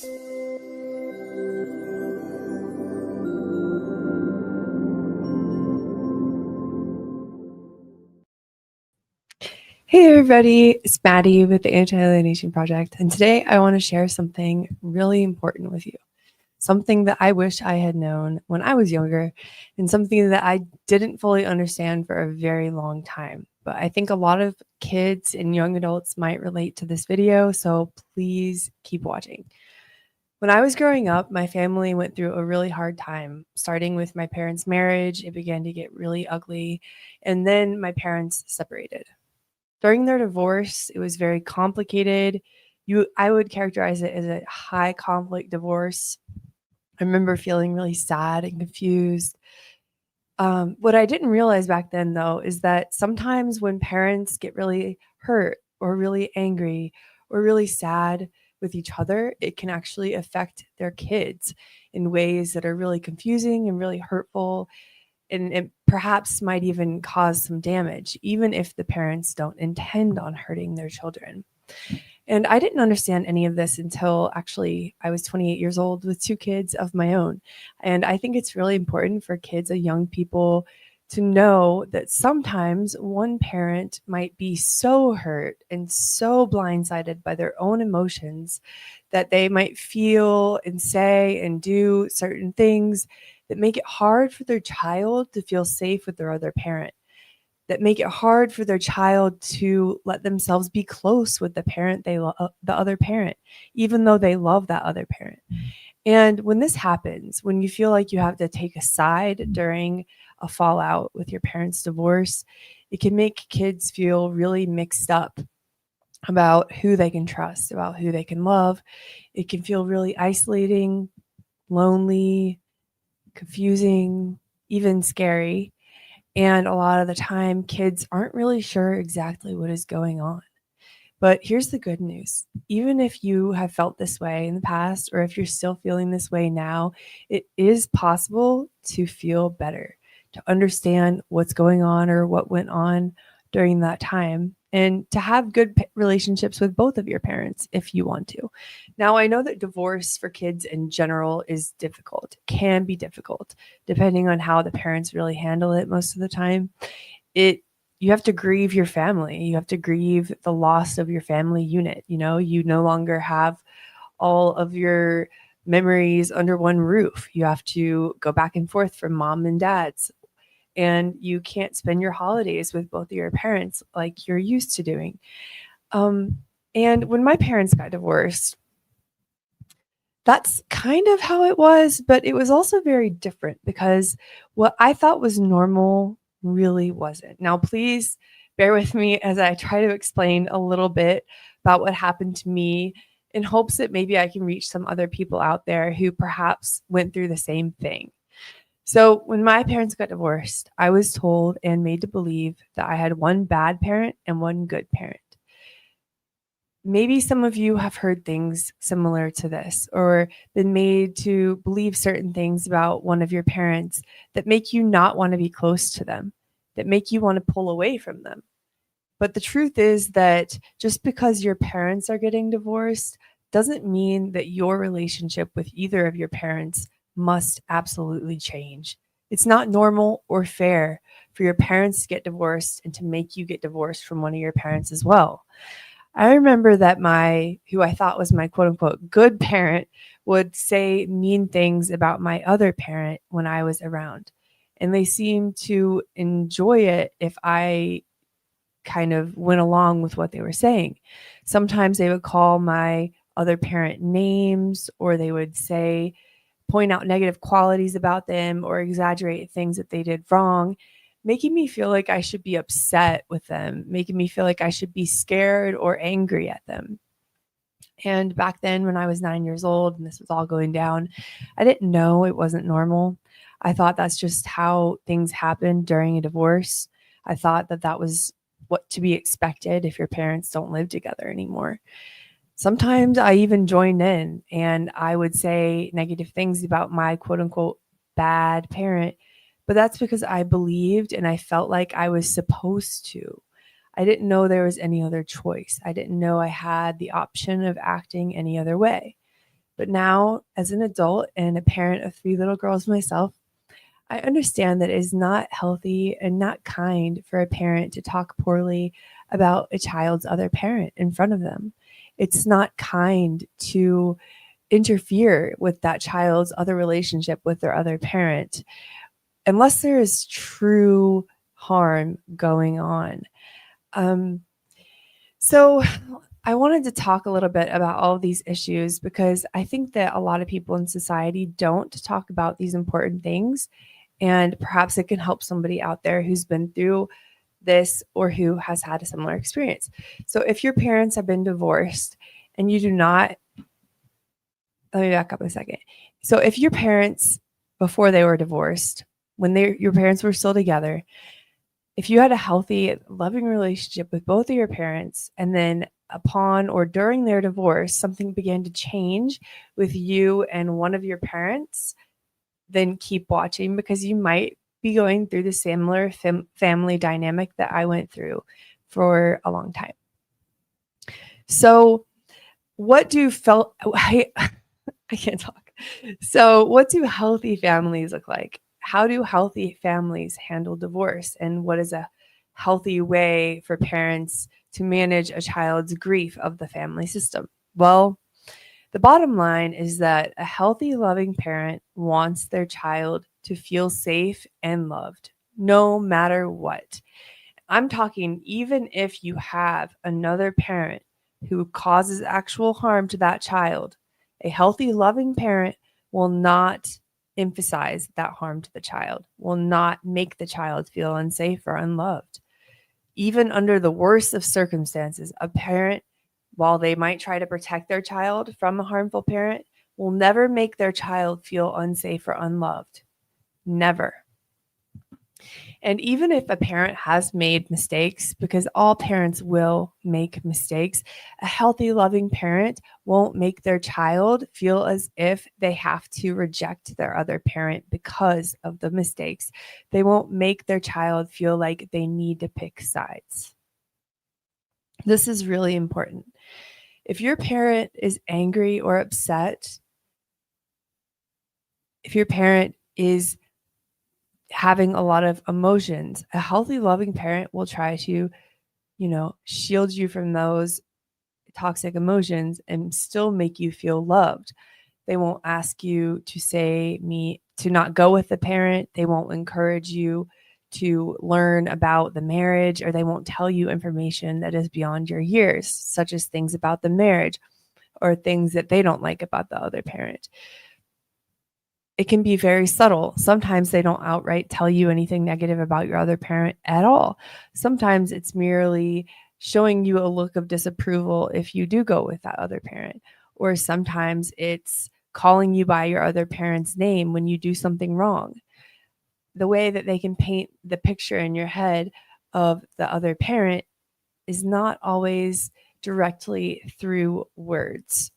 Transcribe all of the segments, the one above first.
Hey everybody, it's Maddie with the Anti-Alienation Project, and today I want to share something really important with you. Something that I wish I had known when I was younger, and something that I didn't fully understand for a very long time. But I think a lot of kids and young adults might relate to this video, so please keep watching. When I was growing up, my family went through a really hard time, starting with my parents' marriage. It began to get really ugly, and then my parents separated. During their divorce, it was very complicated. I would characterize it as a high conflict divorce. I remember feeling really sad and confused. What I didn't realize back then, though, is that sometimes when parents get really hurt or really angry or really sad with each other, it can actually affect their kids in ways that are really confusing and really hurtful, and it perhaps might even cause some damage, even if the parents don't intend on hurting their children. And I didn't understand any of this until actually I was 28 years old with 2 kids of my own. And I think it's really important for kids and young people to know that sometimes one parent might be so hurt and so blindsided by their own emotions that they might feel and say and do certain things that make it hard for their child to feel safe with their other parent, that make it hard for their child to let themselves be close with the parent they love, the other parent, even though they love that other parent. And when this happens, when you feel like you have to take a side during a fallout with your parents' divorce, it can make kids feel really mixed up about who they can trust, about who they can love. It can feel really isolating, lonely, confusing, even scary. And a lot of the time, kids aren't really sure exactly what is going on. But here's the good news. Even if you have felt this way in the past, or if you're still feeling this way now, it is possible to feel better, to understand what's going on or what went on during that time, and to have good relationships with both of your parents if you want to. Now, I know that divorce for kids in general is difficult, can be difficult, depending on how the parents really handle it most of the time. You have to grieve your family. You have to grieve the loss of your family unit. You no longer have all of your memories under one roof. You have to go back and forth from mom and dad's, and you can't spend your holidays with both of your parents like you're used to doing. And when my parents got divorced, that's kind of how it was, but it was also very different because what I thought was normal really wasn't. Now, please bear with me as I try to explain a little bit about what happened to me in hopes that maybe I can reach some other people out there who perhaps went through the same thing. So, when my parents got divorced, I was told and made to believe that I had one bad parent and one good parent. Maybe some of you have heard things similar to this or been made to believe certain things about one of your parents that make you not want to be close to them, that make you want to pull away from them. But the truth is that just because your parents are getting divorced doesn't mean that your relationship with either of your parents must absolutely change. It's not normal or fair for your parents to get divorced and to make you get divorced from one of your parents as well. I remember that who I thought was my quote unquote good parent would say mean things about my other parent when I was around. And they seemed to enjoy it if I kind of went along with what they were saying. Sometimes they would call my other parent names, or they would point out negative qualities about them or exaggerate things that they did wrong, making me feel like I should be upset with them, making me feel like I should be scared or angry at them. And back then, when I was 9 years old and this was all going down, I didn't know it wasn't normal. I thought that's just how things happen during a divorce. I thought that that was what to be expected if your parents don't live together anymore. Sometimes I even joined in and I would say negative things about my quote unquote bad parent, but that's because I believed and I felt like I was supposed to. I didn't know there was any other choice. I didn't know I had the option of acting any other way. But now, as an adult and a parent of 3 little girls myself, I understand that it is not healthy and not kind for a parent to talk poorly about a child's other parent in front of them. It's not kind to interfere with that child's other relationship with their other parent unless there is true harm going on. So I wanted to talk a little bit about all of these issues because I think that a lot of people in society don't talk about these important things, and perhaps it can help somebody out there who's been through this or who has had a similar experience. So if your parents have been divorced and you do not, let me back up a second. So if your parents, before they were divorced, when your parents were still together, if you had a healthy, loving relationship with both of your parents, and then upon or during their divorce, something began to change with you and one of your parents, then keep watching because you might be going through the similar family dynamic that I went through for a long time. So what do I can't talk. So what do healthy families look like? How do healthy families handle divorce? And what is a healthy way for parents to manage a child's grief of the family system? Well, the bottom line is that a healthy, loving parent wants their child to feel safe and loved, no matter what. I'm talking even if you have another parent who causes actual harm to that child, a healthy, loving parent will not emphasize that harm to the child, will not make the child feel unsafe or unloved. Even under the worst of circumstances, a parent, while they might try to protect their child from a harmful parent, will never make their child feel unsafe or unloved. Never. And even if a parent has made mistakes, because all parents will make mistakes, a healthy, loving parent won't make their child feel as if they have to reject their other parent because of the mistakes. They won't make their child feel like they need to pick sides. This is really important. If your parent is angry or upset, if your parent is having a lot of emotions, a healthy, loving parent will try to, shield you from those toxic emotions and still make you feel loved. They won't ask you to not go with the parent. They won't encourage you to learn about the marriage, or they won't tell you information that is beyond your years, such as things about the marriage or things that they don't like about the other parent. It can be very subtle. Sometimes they don't outright tell you anything negative about your other parent at all. Sometimes it's merely showing you a look of disapproval if you do go with that other parent. Or sometimes it's calling you by your other parent's name when you do something wrong. The way that they can paint the picture in your head of the other parent is not always directly through words.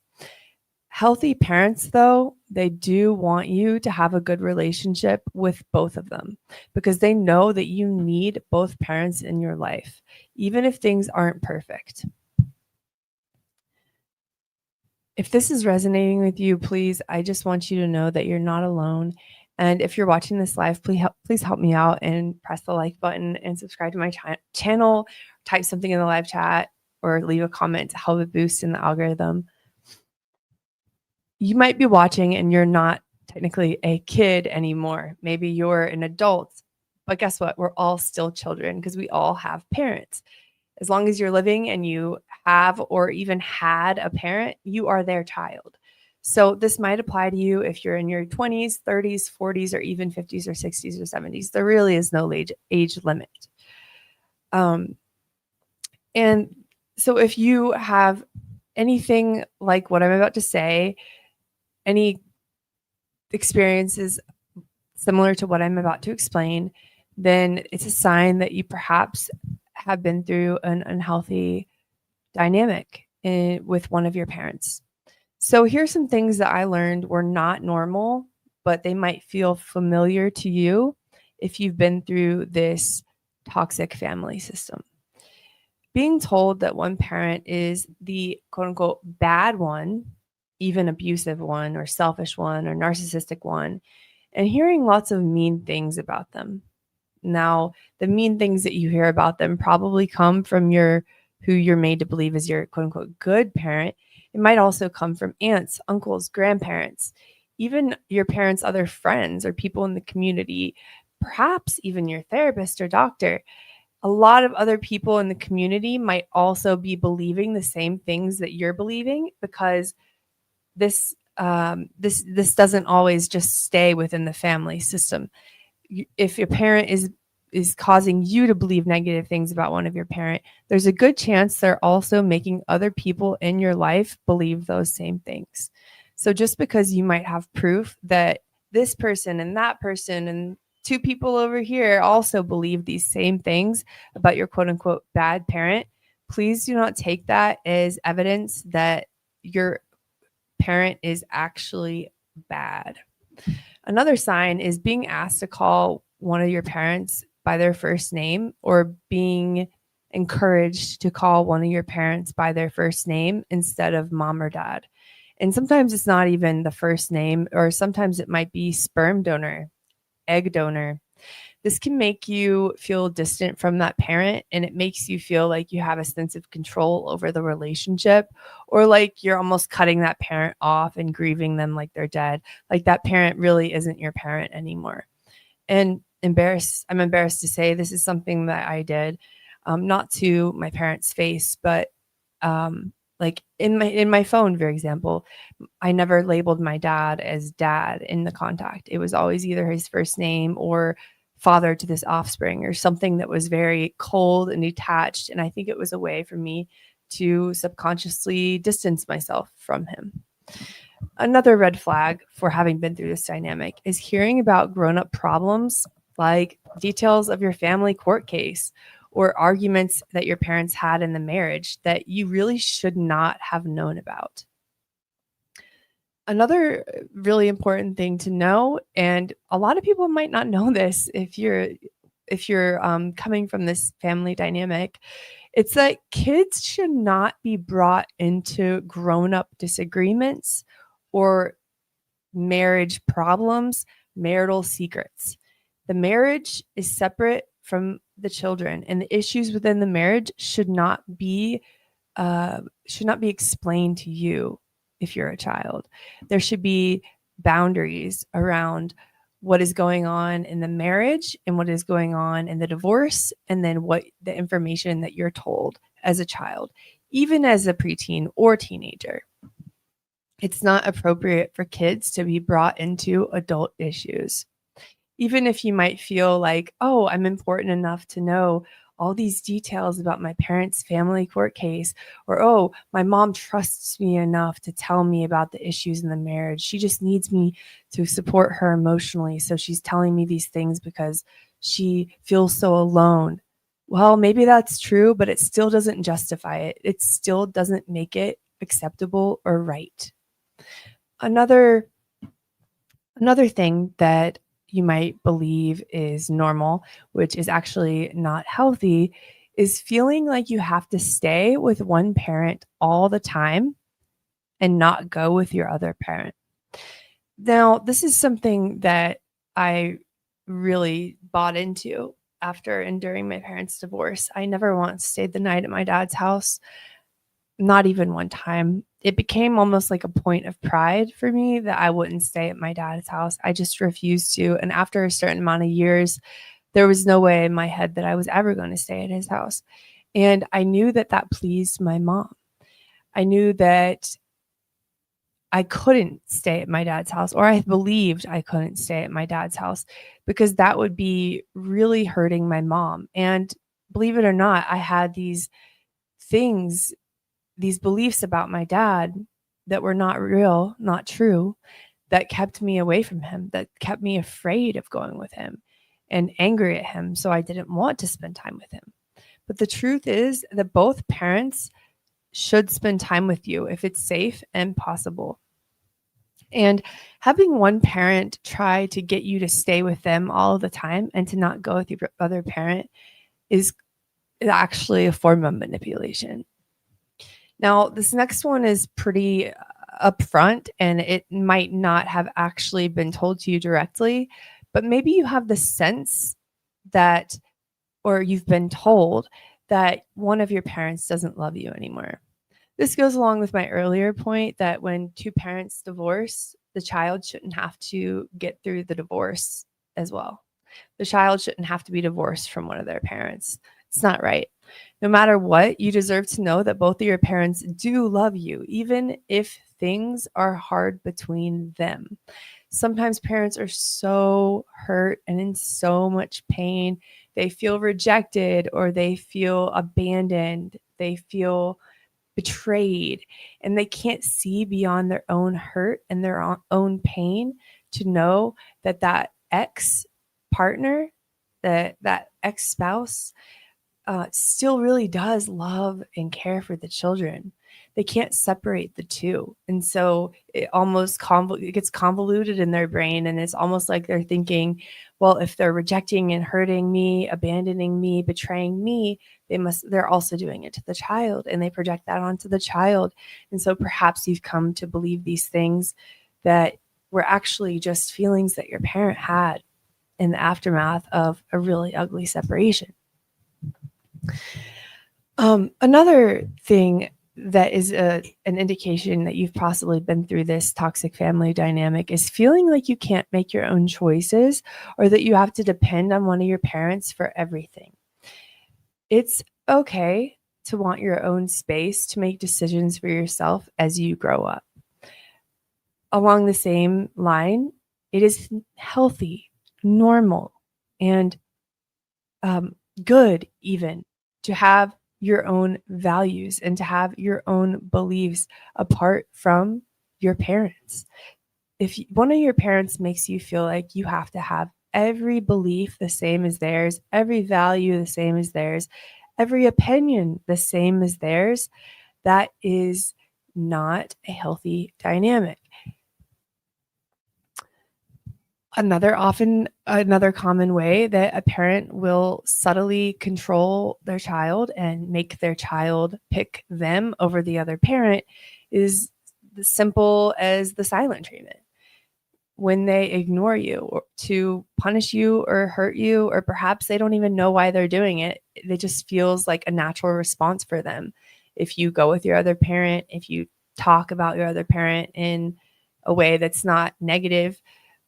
Healthy parents, though, they do want you to have a good relationship with both of them because they know that you need both parents in your life, even if things aren't perfect. If this is resonating with you, please, I just want you to know that you're not alone. And if you're watching this live, please help me out and press the like button and subscribe to my channel, type something in the live chat, or leave a comment to help it boost in the algorithm. You might be watching and you're not technically a kid anymore. Maybe you're an adult, but guess what? We're all still children because we all have parents. As long as you're living and you have or even had a parent, you are their child. So this might apply to you if you're in your 20s, 30s, 40s, or even 50s or 60s or 70s. There really is no age limit. And so if you have anything like what I'm about to say, any experiences similar to what I'm about to explain, then it's a sign that you perhaps have been through an unhealthy dynamic with one of your parents. So here's some things that I learned were not normal, but they might feel familiar to you if you've been through this toxic family system. Being told that one parent is the quote unquote bad one, even abusive one or selfish one or narcissistic one, and hearing lots of mean things about them. Now, the mean things that you hear about them probably come from who you're made to believe is your quote unquote good parent. It might also come from aunts, uncles, grandparents, even your parents' other friends or people in the community, perhaps even your therapist or doctor. A lot of other people in the community might also be believing the same things that you're believing, because this doesn't always just stay within the family system. If your parent is causing you to believe negative things about one of your parent, there's a good chance they're also making other people in your life believe those same things. So just because you might have proof that this person and that person and two people over here also believe these same things about your quote unquote bad parent, please do not take that as evidence that your parent is actually bad. Another sign is being asked to call one of your parents by their first name, or being encouraged to call one of your parents by their first name instead of mom or dad. And sometimes it's not even the first name, or sometimes it might be sperm donor, egg donor. This can make you feel distant from that parent, and it makes you feel like you have a sense of control over the relationship, or like you're almost cutting that parent off and grieving them like they're dead. Like that parent really isn't your parent anymore. And I'm embarrassed to say this is something that I did, not to my parents' face, but like in my phone, for example, I never labeled my dad as dad in the contact. It was always either his first name or father to this offspring, or something that was very cold and detached. And I think it was a way for me to subconsciously distance myself from him. Another red flag for having been through this dynamic is hearing about grown-up problems, like details of your family court case or arguments that your parents had in the marriage that you really should not have known about. Another really important thing to know, and a lot of people might not know this if you're coming from this family dynamic, it's that kids should not be brought into grown-up disagreements or marriage problems, marital secrets. The marriage is separate from the children, and the issues within the marriage should not be explained to you if you're a child. There should be boundaries around what is going on in the marriage and what is going on in the divorce, and then what the information that you're told as a child, even as a preteen or teenager. It's not appropriate for kids to be brought into adult issues. Even if you might feel like, oh, I'm important enough to know all these details about my parents' family court case, or oh, my mom trusts me enough to tell me about the issues in the marriage. She just needs me to support her emotionally. So she's telling me these things because she feels so alone. Well, maybe that's true, but it still doesn't justify it. It still doesn't make it acceptable or right. Another thing that you might believe is normal, which is actually not healthy, is feeling like you have to stay with one parent all the time and not go with your other parent. Now, this is something that I really bought into after and during my parents' divorce. I never once stayed the night at my dad's house, not even one time. It became almost like a point of pride for me that I wouldn't stay at my dad's house. I just refused to. And after a certain amount of years, there was no way in my head that I was ever going to stay at his house. And I knew that that pleased my mom. I knew that I couldn't stay at my dad's house, or I believed I couldn't stay at my dad's house, because that would be really hurting my mom. And believe it or not, I had these things, these beliefs about my dad that were not real, not true, that kept me away from him, that kept me afraid of going with him and angry at him. So I didn't want to spend time with him. But the truth is that both parents should spend time with you if it's safe and possible. And having one parent try to get you to stay with them all the time and to not go with your other parent is actually a form of manipulation. Now, this next one is pretty up front, and it might not have actually been told to you directly, but maybe you have the sense that, or you've been told that one of your parents doesn't love you anymore. This goes along with my earlier point that when two parents divorce, the child shouldn't have to get through the divorce as well. The child shouldn't have to be divorced from one of their parents. It's not right. No matter what, you deserve to know that both of your parents do love you, even if things are hard between them. Sometimes parents are so hurt and in so much pain. They feel rejected or they feel abandoned. They feel betrayed, and they can't see beyond their own hurt and their own pain to know that that ex partner, that ex spouse, still really does love and care for the children. They can't separate the two. And so it almost it gets convoluted in their brain. And it's almost like they're thinking, well, if they're rejecting and hurting me, abandoning me, betraying me, they're also doing it to the child, and they project that onto the child. And so perhaps you've come to believe these things that were actually just feelings that your parent had in the aftermath of a really ugly separation. Another thing that is an indication that you've possibly been through this toxic family dynamic is feeling like you can't make your own choices, or that you have to depend on one of your parents for everything. It's okay to want your own space to make decisions for yourself as you grow up. Along the same line, it is healthy, normal, and good even to have your own values and to have your own beliefs apart from your parents. If one of your parents makes you feel like you have to have every belief the same as theirs, every value the same as theirs, every opinion the same as theirs, that is not a healthy dynamic. Another common way that a parent will subtly control their child and make their child pick them over the other parent is as simple as the silent treatment. When they ignore you or to punish you or hurt you, or perhaps they don't even know why they're doing it, it just feels like a natural response for them. If you go with your other parent, if you talk about your other parent in a way that's not negative,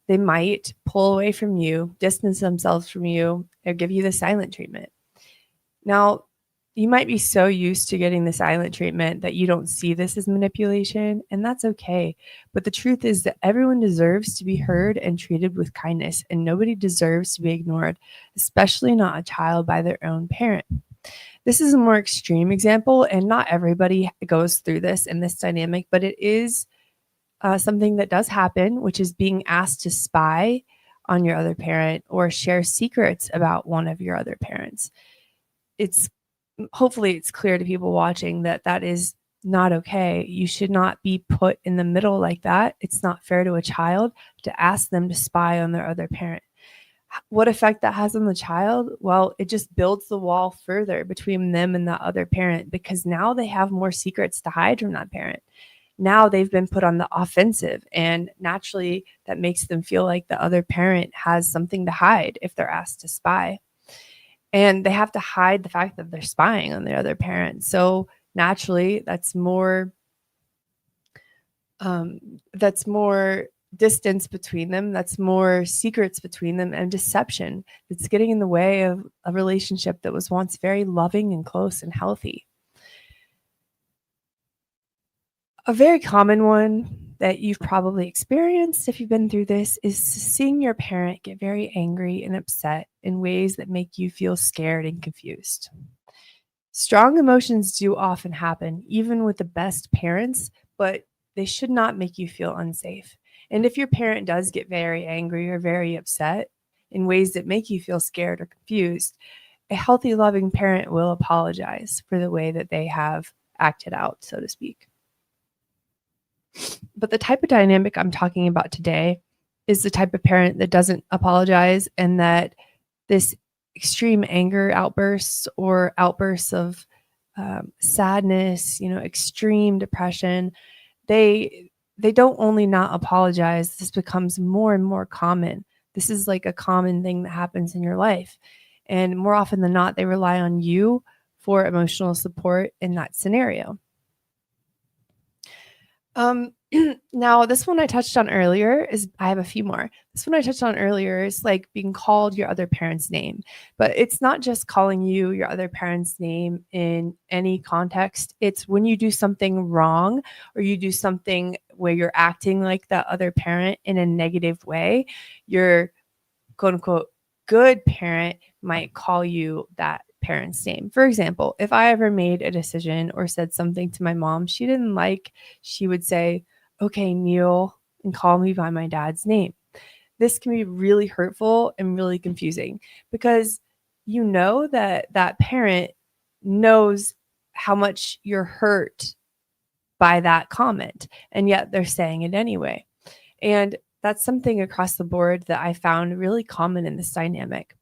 they might pull away from you, distance themselves from you, or give you the silent treatment. Now, you might be so used to getting the silent treatment that you don't see this as manipulation, and that's okay. But the truth is that everyone deserves to be heard and treated with kindness, and nobody deserves to be ignored, especially not a child by their own parent. This is a more extreme example, and not everybody goes through this in this dynamic, but it is something that does happen, which is being asked to spy on your other parent or share secrets about one of your other parents. Hopefully it's clear to people watching that that is not okay. You should not be put in the middle like that. It's not fair to a child to ask them to spy on their other parent. What effect that has on the child? Well, it just builds the wall further between them and the other parent, because now they have more secrets to hide from that parent. Now they've been put on the offensive, and naturally that makes them feel like the other parent has something to hide if they're asked to spy. And they have to hide the fact that they're spying on the other parent. So naturally, that's more distance between them. That's more secrets between them and deception that's getting in the way of a relationship that was once very loving and close and healthy. A very common one that you've probably experienced if you've been through this is seeing your parent get very angry and upset in ways that make you feel scared and confused. Strong emotions do often happen, even with the best parents, but they should not make you feel unsafe. And if your parent does get very angry or very upset in ways that make you feel scared or confused, a healthy, loving parent will apologize for the way that they have acted out, so to speak. But the type of dynamic I'm talking about today is the type of parent that doesn't apologize, and that this extreme anger outbursts or outbursts of sadness, extreme depression, they they don't only not apologize, this becomes more and more common. This is like a common thing that happens in your life. And more often than not, they rely on you for emotional support in that scenario. Now this one I touched on earlier is, I have a few more. This one I touched on earlier is like being called your other parent's name, but it's not just calling you your other parent's name in any context. It's when you do something wrong or you do something where you're acting like that other parent in a negative way, your quote unquote good parent might call you that parent's name. For example, if I ever made a decision or said something to my mom she didn't like, she would say, "Okay, Neil," and call me by my dad's name. This can be really hurtful and really confusing because you know that that parent knows how much you're hurt by that comment, and yet they're saying it anyway. And that's something across the board that I found really common in this dynamic.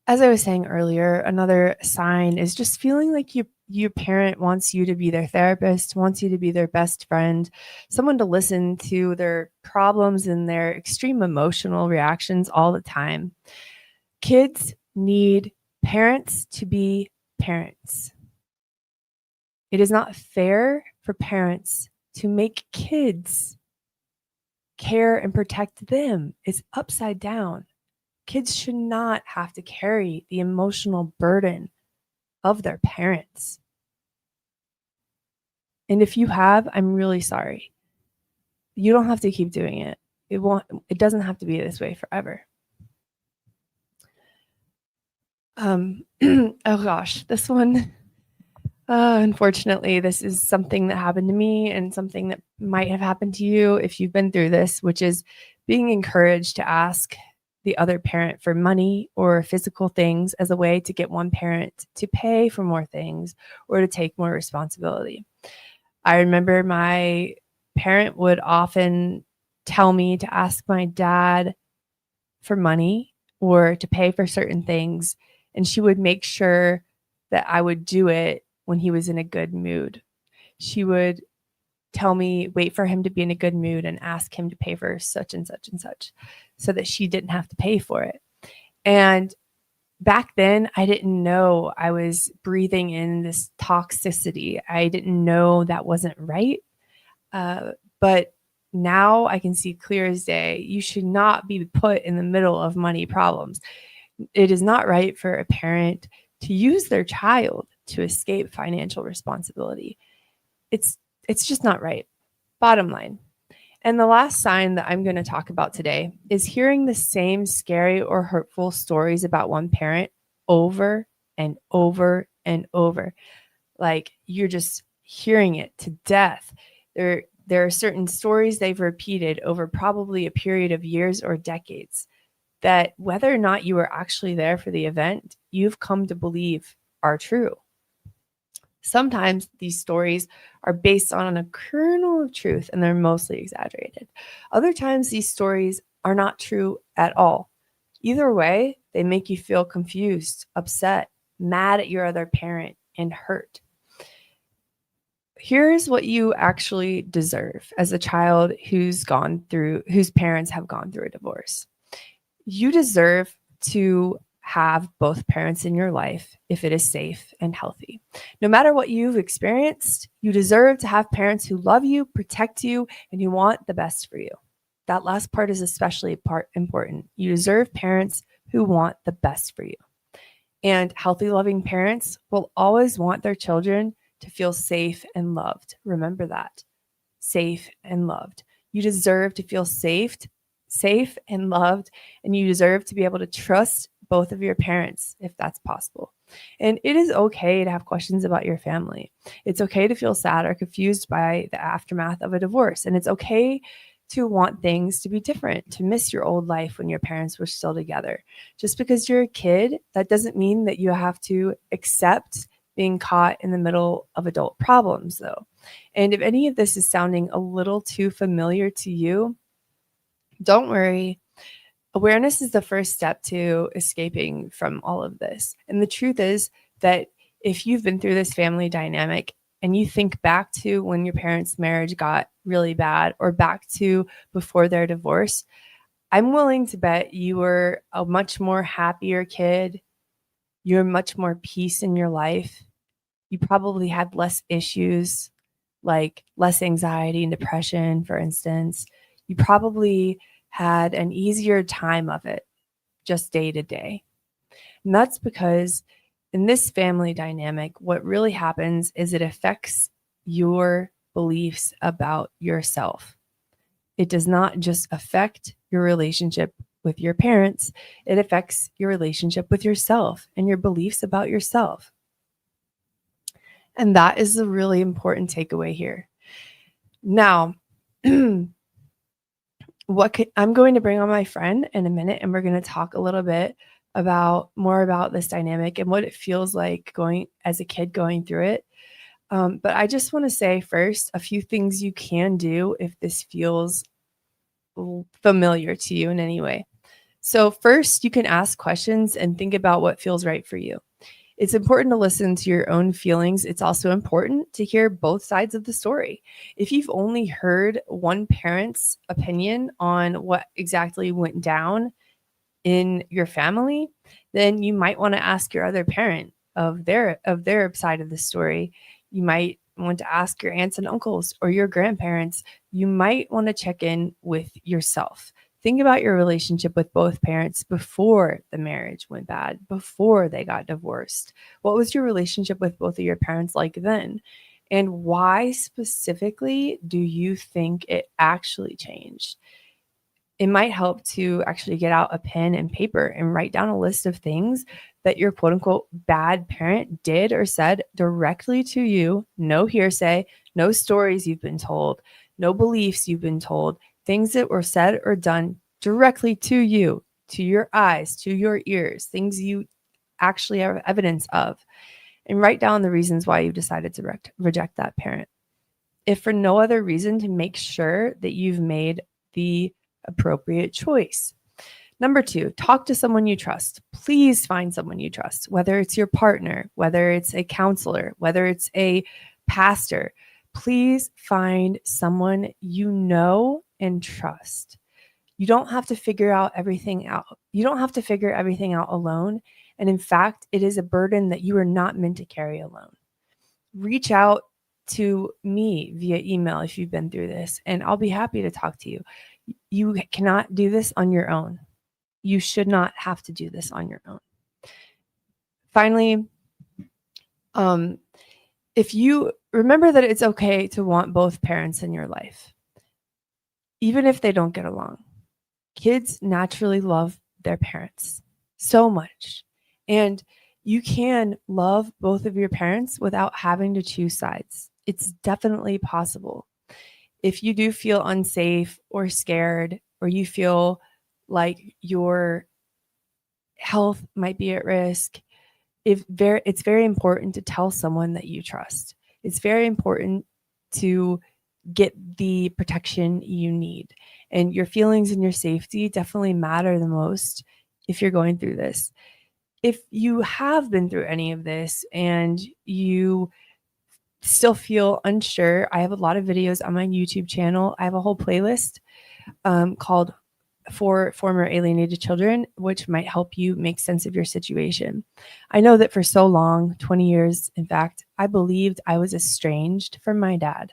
As I was saying earlier, another sign is just feeling like your parent wants you to be their therapist, wants you to be their best friend, someone to listen to their problems and their extreme emotional reactions all the time. Kids need parents to be parents. It is not fair for parents to make kids care and protect them. It's upside down. Kids should not have to carry the emotional burden of their parents. And if you have, I'm really sorry. You don't have to keep doing it. It doesn't have to be this way forever. Oh gosh, this one, unfortunately, this is something that happened to me and something that might have happened to you if you've been through this, which is being encouraged to ask the other parent for money or physical things as a way to get one parent to pay for more things or to take more responsibility. I remember my parent would often tell me to ask my dad for money or to pay for certain things, and she would make sure that I would do it when he was in a good mood. She would tell me, wait for him to be in a good mood and ask him to pay for such and such and such so that she didn't have to pay for it. And back then, I didn't know I was breathing in this toxicity. I didn't know that wasn't right. But now I can see clear as day, you should not be put in the middle of money problems. It is not right for a parent to use their child to escape financial responsibility. It's just not right. Bottom line. And the last sign that I'm going to talk about today is hearing the same scary or hurtful stories about one parent over and over and over. Like you're just hearing it to death. There are certain stories they've repeated over probably a period of years or decades that whether or not you were actually there for the event, you've come to believe are true. Sometimes these stories are based on a kernel of truth and they're mostly exaggerated. Other times these stories are not true at all. Either way, they make you feel confused, upset, mad at your other parent, and hurt. Here's what you actually deserve as a child whose parents have gone through a divorce. You deserve to have both parents in your life if it is safe and healthy. No matter what you've experienced, you deserve to have parents who love you, protect you, and who want the best for you. That last part is especially important. You deserve parents who want the best for you. And healthy, loving parents will always want their children to feel safe and loved. Remember that. Safe and loved. You deserve to feel safe and loved, and you deserve to be able to trust both of your parents if that's possible. And it is okay to have questions about your family. It's okay to feel sad or confused by the aftermath of a divorce. And it's okay to want things to be different, to miss your old life when your parents were still together. Just because you're a kid, that doesn't mean that you have to accept being caught in the middle of adult problems, though. And if any of this is sounding a little too familiar to you, don't worry. Awareness is the first step to escaping from all of this. And the truth is that if you've been through this family dynamic, and you think back to when your parents' marriage got really bad or back to before their divorce, I'm willing to bet you were a much more happier kid. You're much more peace in your life. You probably had less issues, like less anxiety and depression, for instance. You probably had an easier time of it just day to day. And that's because in this family dynamic, what really happens is it affects your beliefs about yourself. It does not just affect your relationship with your parents, it affects your relationship with yourself and your beliefs about yourself. And that is a really important takeaway here. Now, I'm going to bring on my friend in a minute, and we're going to talk a little bit more about this dynamic and what it feels like going as a kid going through it. But I just want to say first a few things you can do if this feels familiar to you in any way. So first, you can ask questions and think about what feels right for you. It's important to listen to your own feelings. It's also important to hear both sides of the story. If you've only heard one parent's opinion on what exactly went down in your family, then you might want to ask your other parent of their side of the story. You might want to ask your aunts and uncles or your grandparents. You might want to check in with yourself. Think about your relationship with both parents before the marriage went bad, before they got divorced. What was your relationship with both of your parents like then? And why specifically do you think it actually changed? It might help to actually get out a pen and paper and write down a list of things that your quote unquote bad parent did or said directly to you. No hearsay, no stories you've been told, no beliefs you've been told, things that were said or done directly to you, to your eyes, to your ears, things you actually have evidence of, and write down the reasons why you decided to reject that parent. If for no other reason, to make sure that you've made the appropriate choice. Number 2, talk to someone you trust. Please find someone you trust, whether it's your partner, whether it's a counselor, whether it's a pastor. Please find someone you know and trust. You don't have to figure out everything out. You don't have to figure everything out alone. And in fact, it is a burden that you are not meant to carry alone. Reach out to me via email if you've been through this, and I'll be happy to talk to you. You cannot do this on your own. You should not have to do this on your own. Finally, if you remember that it's okay to want both parents in your life, even if they don't get along. Kids naturally love their parents so much. And you can love both of your parents without having to choose sides. It's definitely possible. If you do feel unsafe or scared, or you feel like your health might be at risk, it's very important to tell someone that you trust. It's very important to get the protection you need. And your feelings and your safety definitely matter the most if you're going through this. If you have been through any of this and you still feel unsure, I have a lot of videos on my YouTube channel. I have a whole playlist called For Former Alienated Children, which might help you make sense of your situation. I know that for so long, 20 years, in fact, I believed I was estranged from my dad.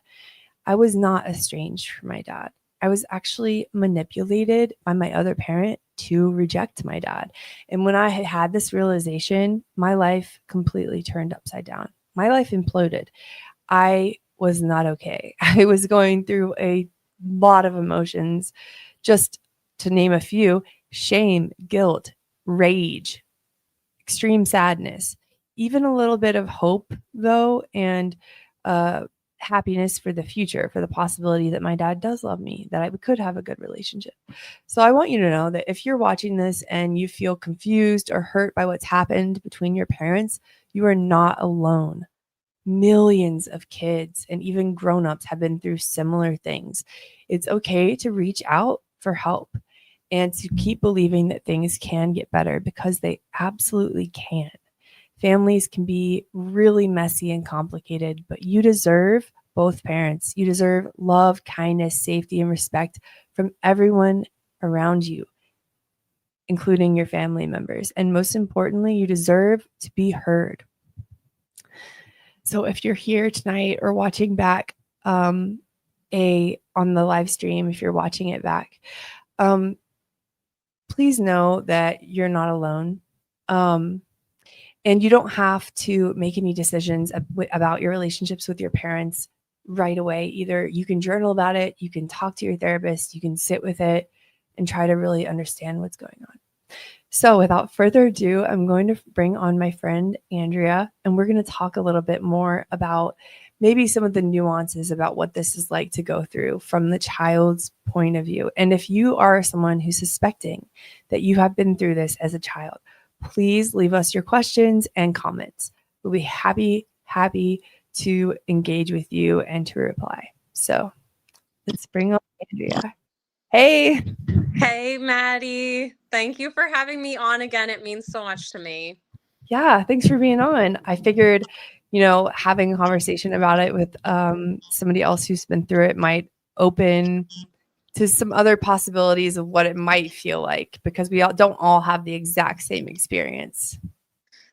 I was not estranged from my dad. I was actually manipulated by my other parent to reject my dad. And when I had this realization, my life completely turned upside down. My life imploded. I was not okay. I was going through a lot of emotions, just to name a few: shame, guilt, rage, extreme sadness, even a little bit of hope, though, and happiness for the future, for the possibility that my dad does love me, that I could have a good relationship. So I want you to know that if you're watching this and you feel confused or hurt by what's happened between your parents, you are not alone. Millions of kids and even grown-ups have been through similar things. It's okay to reach out for help and to keep believing that things can get better, because they absolutely can. Families can be really messy and complicated, but you deserve both parents. You deserve love, kindness, safety, and respect from everyone around you, including your family members. And most importantly, you deserve to be heard. So if you're here tonight or watching back on the live stream, if you're watching it back, please know that you're not alone. And you don't have to make any decisions about your relationships with your parents right away. Either you can journal about it, you can talk to your therapist, you can sit with it and try to really understand what's going on. So without further ado, I'm going to bring on my friend Andrea, and we're going to talk a little bit more about maybe some of the nuances about what this is like to go through from the child's point of view. And if you are someone who's suspecting that you have been through this as a child, please leave us your questions and comments. We'll be happy to engage with you and to reply. So let's bring on Andrea. Hey. Hey, Maddie. Thank you for having me on again. It means so much to me. Yeah, thanks for being on. I figured, having a conversation about it with somebody else who's been through it might open to some other possibilities of what it might feel like, because we don't all have the exact same experience.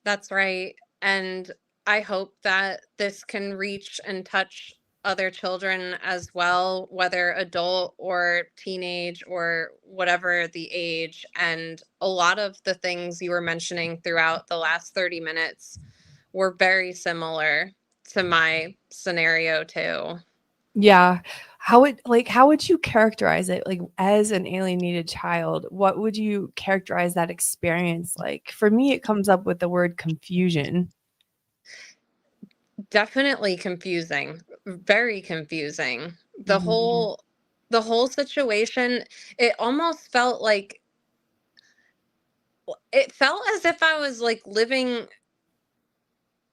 That's right. And I hope that this can reach and touch other children as well, whether adult or teenage or whatever the age. And a lot of the things you were mentioning throughout the last 30 minutes were very similar to my scenario too. Yeah. How would you characterize it? Like, as an alienated child, what would you characterize that experience like? For me, it comes up with the word confusion. Definitely confusing, very confusing. The Mhm. whole the whole situation, it almost felt like it felt as if I was like living,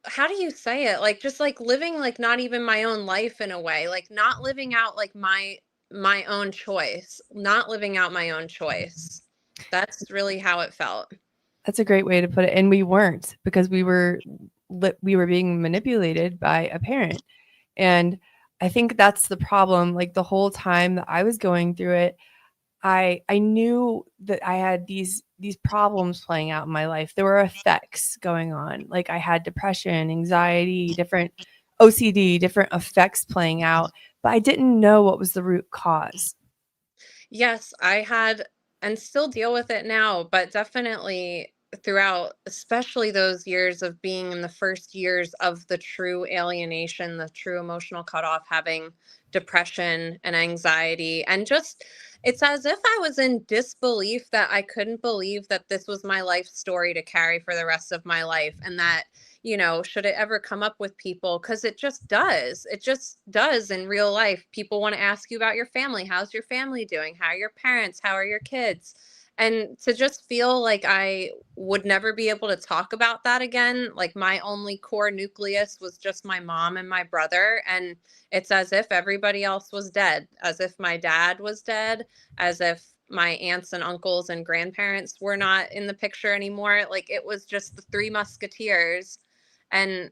how do you say it? Like just like living like not even my own life in a way, like not living out like my own choice, not living out my own choice. That's really how it felt. That's a great way to put it. And we weren't, because we were being manipulated by a parent. And I think that's the problem. Like, the whole time that I was going through it, I knew that I had these problems playing out in my life. There were effects going on. Like, I had depression, anxiety, different OCD, different effects playing out, but I didn't know what was the root cause. Yes, I had and still deal with it now, but definitely throughout, especially those years of being in the first years of the true alienation, the true emotional cutoff, having depression and anxiety, and just it's as if I was in disbelief that I couldn't believe that this was my life story to carry for the rest of my life, and that should it ever come up with people, because it just does. It just does in real life. People want to ask you about your family. How's your family doing? How are your parents? How are your kids? And to just feel like I would never be able to talk about that again, like my only core nucleus was just my mom and my brother. And it's as if everybody else was dead, as if my dad was dead, as if my aunts and uncles and grandparents were not in the picture anymore. Like it was just the three musketeers, and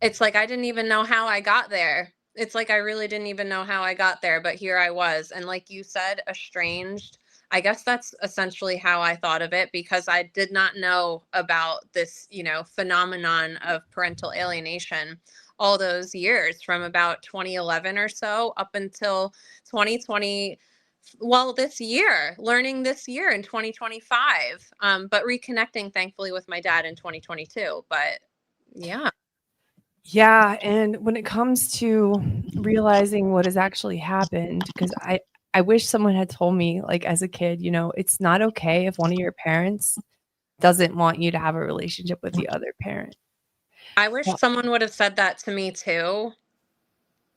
it's like I didn't even know how I got there. It's like I really didn't even know how I got there, but here I was. And like you said, estranged. I guess that's essentially how I thought of it, because I did not know about this, phenomenon of parental alienation all those years from about 2011 or so up until 2020. Well, this year, learning this year in 2025, but reconnecting thankfully with my dad in 2022. But yeah. Yeah, and when it comes to realizing what has actually happened, because I wish someone had told me, like, as a kid, it's not okay if one of your parents doesn't want you to have a relationship with the other parent. I wish Well, someone would have said that to me too.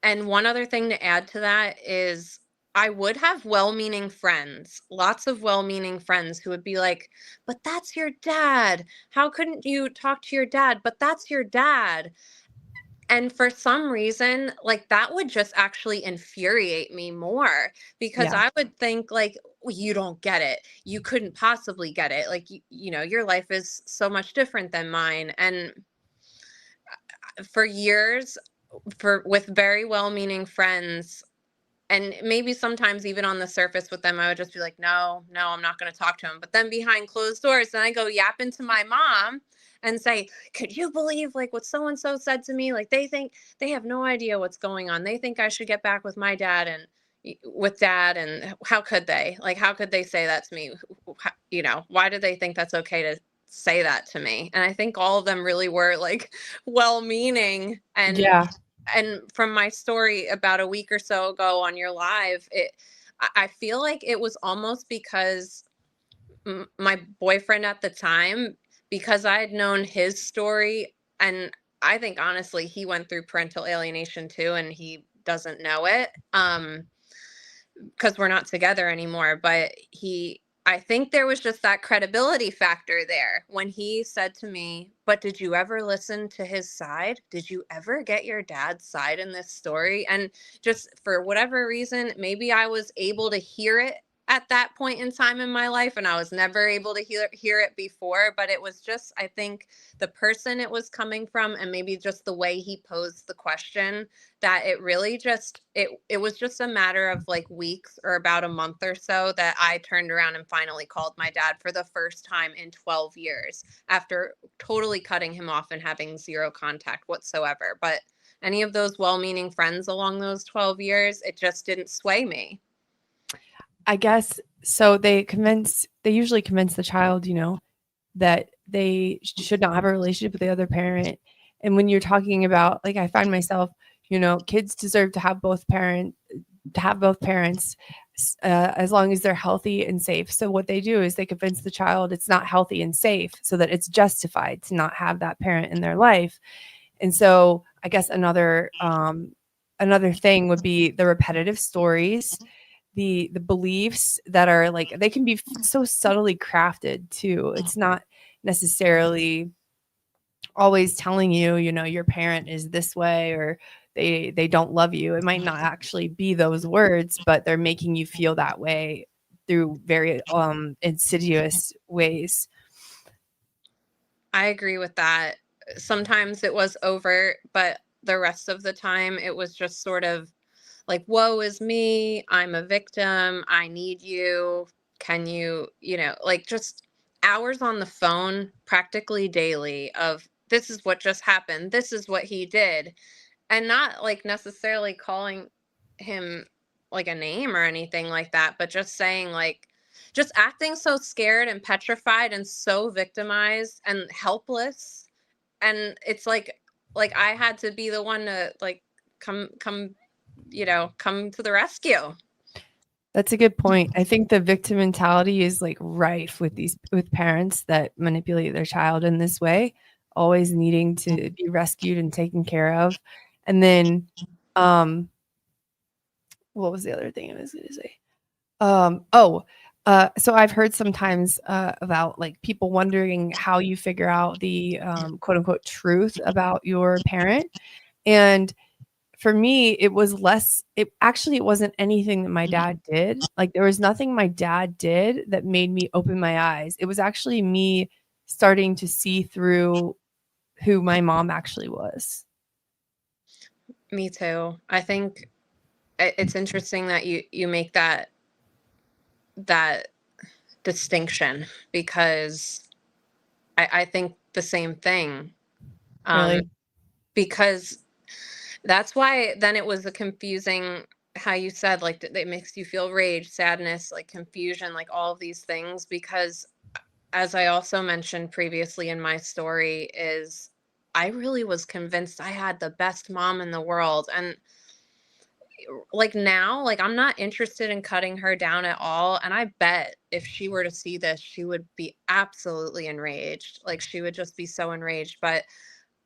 And one other thing to add to that is I would have well-meaning friends, lots of well-meaning friends who would be like, "But that's your dad. How couldn't you talk to your dad? But that's your dad." And for some reason, like, that would just actually infuriate me more, because Yeah. I would think, like, "Well, you don't get it. You couldn't possibly get it. Like, your life is so much different than mine." And for years, for with very well-meaning friends, and maybe sometimes even on the surface with them, I would just be like, no, no, I'm not going to talk to him. But then behind closed doors, then I go yapping to my mom and say, could you believe like what so and so said to me? Like, they think, they have no idea what's going on. They think I should get back with my dad and with dad. And how could they? Like, how could they say that to me? Why do they think that's okay to say that to me? And I think all of them really were like well meaning. Yeah. And from my story about a week or so ago on your live, I feel like it was almost because my boyfriend at the time, because I had known his story, and I think honestly he went through parental alienation too, and he doesn't know it. Because we're not together anymore, but I think there was just that credibility factor there when he said to me, but did you ever listen to his side? Did you ever get your dad's side in this story? And just for whatever reason, maybe I was able to hear it at that point in time in my life, and I was never able to hear it before. But it was just, I think, the person it was coming from, and maybe just the way he posed the question, that it really just it was just a matter of like weeks or about a month or so that I turned around and finally called my dad for the first time in 12 years, after totally cutting him off and having zero contact whatsoever. But any of those well-meaning friends along those 12 years, it just didn't sway me. I guess so. They usually convince the child, that they should not have a relationship with the other parent. And when you're talking about, like, I find myself, kids deserve to have both parents as long as they're healthy and safe. So what they do is they convince the child it's not healthy and safe, so that it's justified to not have that parent in their life. And so I guess another thing would be the repetitive stories, the beliefs that are like, they can be so subtly crafted too. It's not necessarily always telling you, your parent is this way, or they don't love you. It might not actually be those words, but they're making you feel that way through very insidious ways. I agree with that. Sometimes it was overt, but the rest of the time it was just sort of like, woe is me, I'm a victim, I need you, can you, like, just hours on the phone practically daily of, this is what just happened, this is what he did, and not like necessarily calling him like a name or anything like that, but just saying, like, just acting so scared and petrified and so victimized and helpless. And it's like I had to be the one to like come come to the rescue. That's a good point. I think the victim mentality is like rife with parents that manipulate their child in this way, always needing to be rescued and taken care of. And then um what was the other thing I was going to say? So I've heard sometimes about like people wondering how you figure out the quote unquote truth about your parent. And for me, it wasn't anything that my dad did. Like, there was nothing my dad did that made me open my eyes. It was actually me starting to see through who my mom actually was. Me too. I think it's interesting that you make that distinction, because I think the same thing. Um, Really? because that's why then it was a confusing, how you said, like, it makes you feel rage, sadness, like confusion, like all of these things, because as I also mentioned previously in my story, is I really was convinced I had the best mom in the world. And like now, like, I'm not interested in cutting her down at all. And I bet if she were to see this, she would be absolutely enraged. Like, she would just be so enraged. But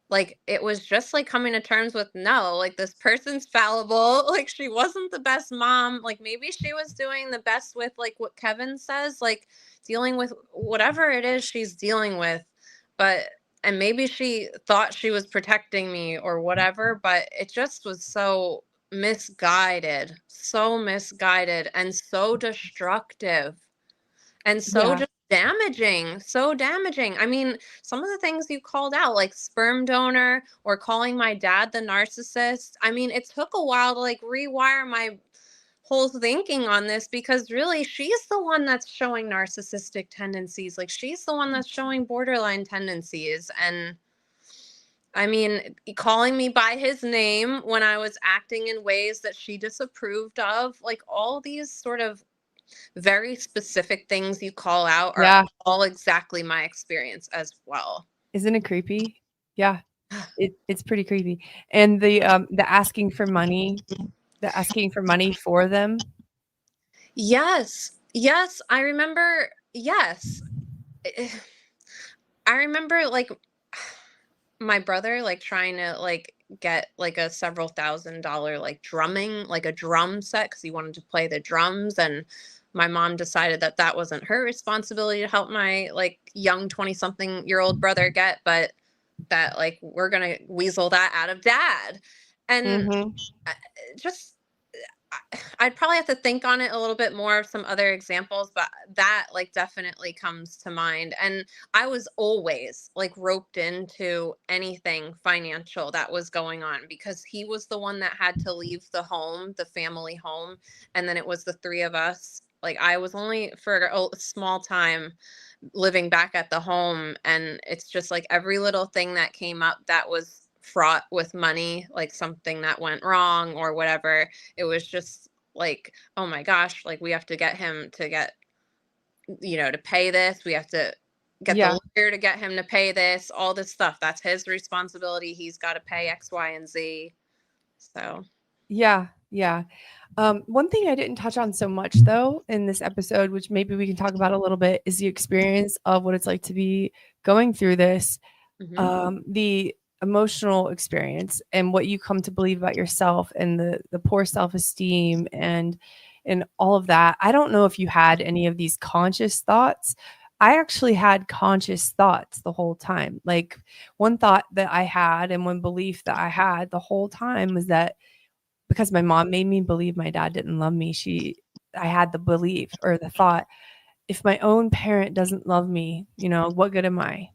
like, it was just like coming to terms with, no, like, this person's fallible. Like, she wasn't the best mom. Like, maybe she was doing the best with like what Kevin says, like dealing with whatever it is she's dealing with. But and maybe she thought she was protecting me or whatever, but it just was so misguided and so destructive and so Yeah. just damaging, so damaging. I mean, some of the things you called out, like sperm donor or calling my dad the narcissist, I mean, it took a while to like rewire my whole thinking on this, because really she's the one that's showing narcissistic tendencies. Like she's the one that's showing borderline tendencies. And I mean, calling me by his name when I was acting in ways that she disapproved of, like all these sort of very specific things you call out are Yeah. all exactly my experience as well. Isn't it creepy? Yeah. It's pretty creepy. And the asking for money for them. Yes. Yes, I remember. Yes. I remember like my brother like trying to like get like a several $1,000 like drumming, like a drum set, because he wanted to play the drums. And my mom decided that that wasn't her responsibility to help my like young 20 something year old brother get, but that like we're gonna weasel that out of dad. And Mhm. just I'd probably have to think on it a little bit more of some other examples, but that like definitely comes to mind. And I was always like roped into anything financial that was going on, because he was the one that had to leave the home, the family home, and then it was the three of us. Like I was only for a small time living back at the home, and it's just like every little thing that came up that was fraught with money, like something that went wrong or whatever, it was just like, oh my gosh, like we have to get him to get, to pay this, we have to get the Yeah. lawyer to get him to pay this, all this stuff, that's his responsibility, he's got to pay X, Y, and Z. So Yeah. Yeah. One thing I didn't touch on so much though in this episode, which maybe we can talk about a little bit, is the experience of what it's like to be going through this, mhm. the emotional experience and what you come to believe about yourself and the poor self-esteem and all of that. I don't know if you had any of these conscious thoughts. I actually had conscious thoughts the whole time. Like one thought that I had and one belief that I had the whole time was that because my mom made me believe my dad didn't love me, I had the belief or the thought, if my own parent doesn't love me, what good am I?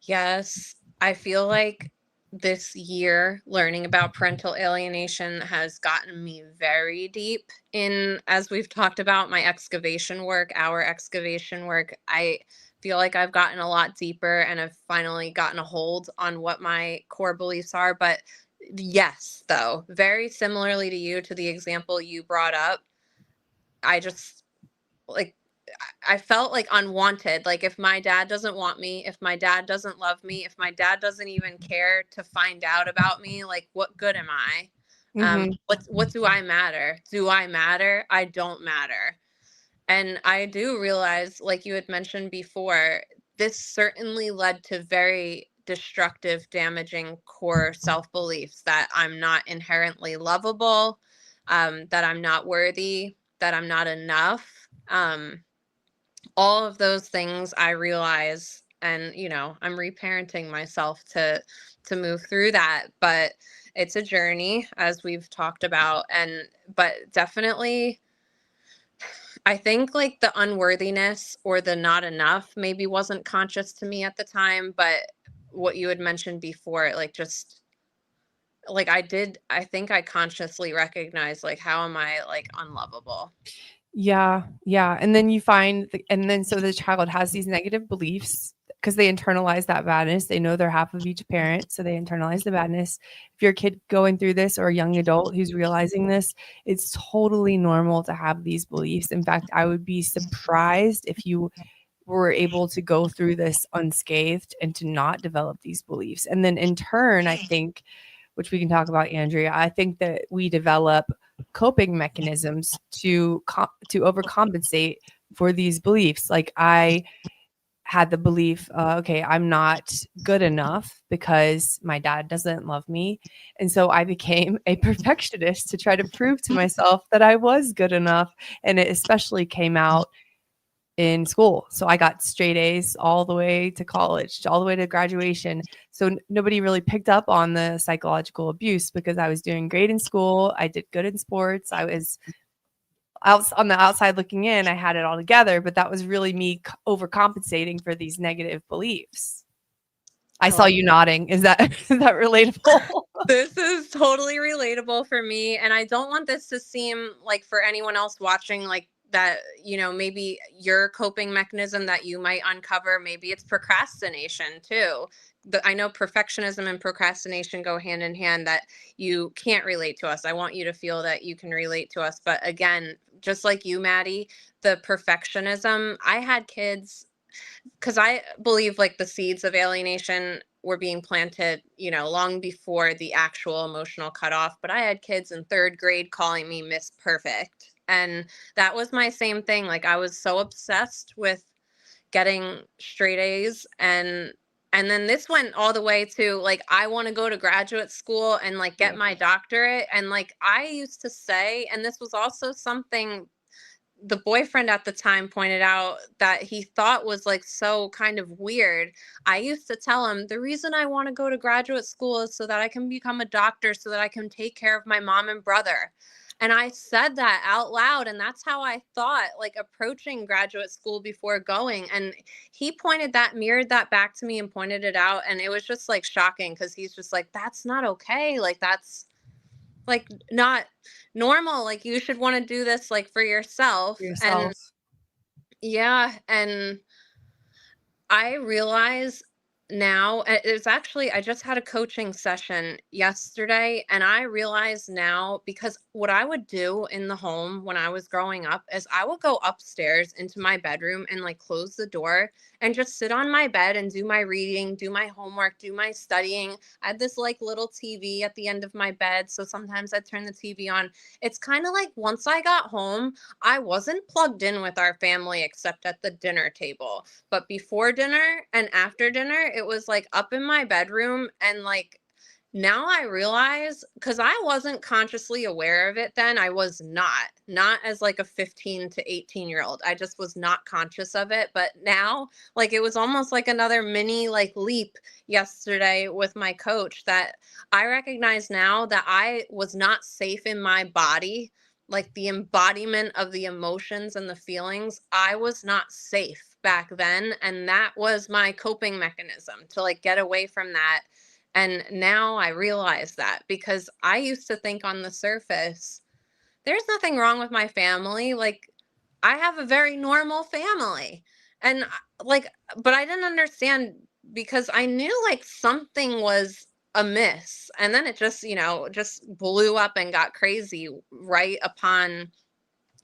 Yes, I feel like this year learning about parental alienation has gotten me very deep in, as we've talked about, my excavation work, our excavation work. I feel like I've gotten a lot deeper and I've finally gotten a hold on what my core beliefs are. But yes, though, very similarly to you, to the example you brought up, I just like I felt like unwanted. Like if my dad doesn't want me, if my dad doesn't love me, if my dad doesn't even care to find out about me, like what good am I? Mhm. What do I matter? Do I matter? I don't matter. And I do realize, like you had mentioned before, this certainly led to very destructive, damaging core self beliefs that I'm not inherently lovable, that I'm not worthy, that I'm not enough. All of those things I realize, and I'm reparenting myself to move through that, but it's a journey, as we've talked about. And but definitely I think like the unworthiness or the not enough maybe wasn't conscious to me at the time, but what you had mentioned before, like just like I think I consciously recognized like, how am I like unlovable? Yeah, yeah, and then you find and then so the child has these negative beliefs because they internalize that badness. They know they're half of each parent, so they internalize the badness. If you're a kid going through this or a young adult who's realizing this, it's totally normal to have these beliefs. In fact, I would be surprised if you were able to go through this unscathed and to not develop these beliefs. And then in turn, I think, which we can talk about, Andrea, I think that we develop coping mechanisms to overcompensate for these beliefs. Like I had the belief, okay, I'm not good enough because my dad doesn't love me. And so I became a perfectionist to try to prove to myself that I was good enough. And it especially came out in school. So I got straight A's all the way to college, all the way to graduation. So nobody really picked up on the psychological abuse because I was doing great in school. I did good in sports. I was on the outside looking in, I had it all together, but that was really me overcompensating for these negative beliefs. I saw you nodding. Is that relatable? This is totally relatable for me. And I don't want this to seem like for anyone else watching, like that, maybe your coping mechanism that you might uncover, maybe it's procrastination too. I know perfectionism and procrastination go hand in hand, that you can't relate to us. I want you to feel that you can relate to us. But again, just like you, Maddie, the perfectionism, I had kids because I believe like the seeds of alienation were being planted, long before the actual emotional cutoff. But I had kids in third grade calling me Miss Perfect. And that was my same thing. Like I was so obsessed with getting straight A's, and then this went all the way to like I want to go to graduate school and like get my doctorate. And like I used to say, and this was also something the boyfriend at the time pointed out that he thought was like so kind of weird. I used to tell him the reason I want to go to graduate school is so that I can become a doctor, so that I can take care of my mom and brother. And I said that out loud. And that's how I thought, like approaching graduate school before going. And he mirrored that back to me and pointed it out. And it was just like shocking because he's just like, that's not okay. Like, that's like not normal. Like you should want to do this like for yourself. And yeah, and I realize now, it's actually, I just had a coaching session yesterday, and I realize now, because what I would do in the home when I was growing up is I would go upstairs into my bedroom and like close the door and just sit on my bed and do my reading, do my homework, do my studying. I had this like little TV at the end of my bed, so sometimes I'd turn the TV on. It's kind of like once I got home, I wasn't plugged in with our family except at the dinner table. But before dinner and after dinner, it was like up in my bedroom. And like now I realize, because I wasn't consciously aware of it then, I was not as like a 15 to 18-year-old. I just was not conscious of it. But now, like it was almost like another mini like leap yesterday with my coach, that I recognize now that I was not safe in my body, like the embodiment of the emotions and the feelings. I was not safe back then, and that was my coping mechanism to like get away from that. And now I realize that, because I used to think on the surface there's nothing wrong with my family, like I have a very normal family. And like, but I didn't understand, because I knew like something was amiss. And then it just, just blew up and got crazy right upon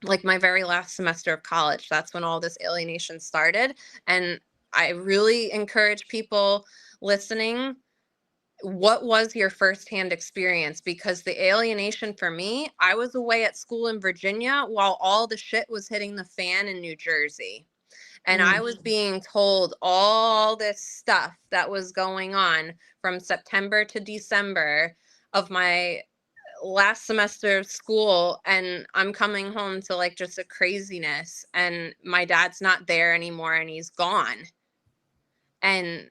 like my very last semester of college. That's when all this alienation started. And I really encourage people listening, what was your firsthand experience? Because the alienation for me, I was away at school in Virginia while all the shit was hitting the fan in New Jersey. And I was being told all this stuff that was going on from September to December of my last semester of school, and I'm coming home to like just a craziness, and my dad's not there anymore and he's gone. And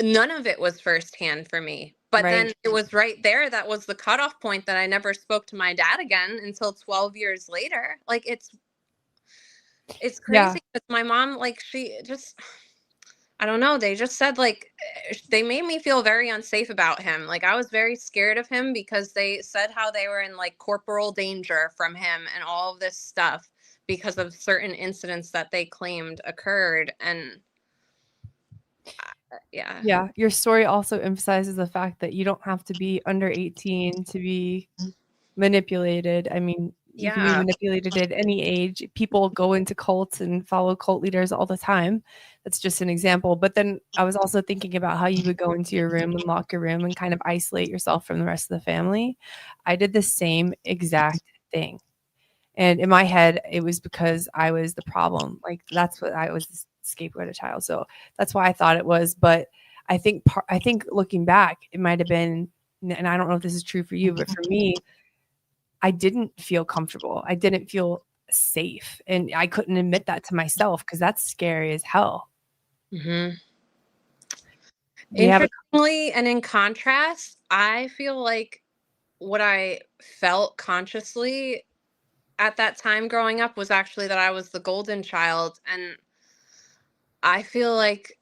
none of it was firsthand for me. But then it was right there, that was the cutoff point, that I never spoke to my dad again until 12 years later. Like it's crazy. Because my mom, like she just, I don't know. They just said like, they made me feel very unsafe about him. Like I was very scared of him, because they said how they were in like corporal danger from him and all of this stuff because of certain incidents that they claimed occurred. And yeah. Your story also emphasizes the fact that you don't have to be under 18 to be manipulated. I mean, you can be manipulated at any age. People go into cults and follow cult leaders all the time. That's just an example. But then I was also thinking about how you would go into your room and lock your room and kind of isolate yourself from the rest of the family. I did the same exact thing. And in my head, it was because I was the problem. Like that's what I was, scapegoated child. So that's why I thought it was. But I think looking back, it might have been, and I don't know if this is true for you, but for me, I didn't feel comfortable. I didn't feel safe. And I couldn't admit that to myself because that's scary as hell. Mm-hmm. We have a Interestingly, and in contrast, I feel like what I felt consciously at that time growing up was actually that I was the golden child. And I feel like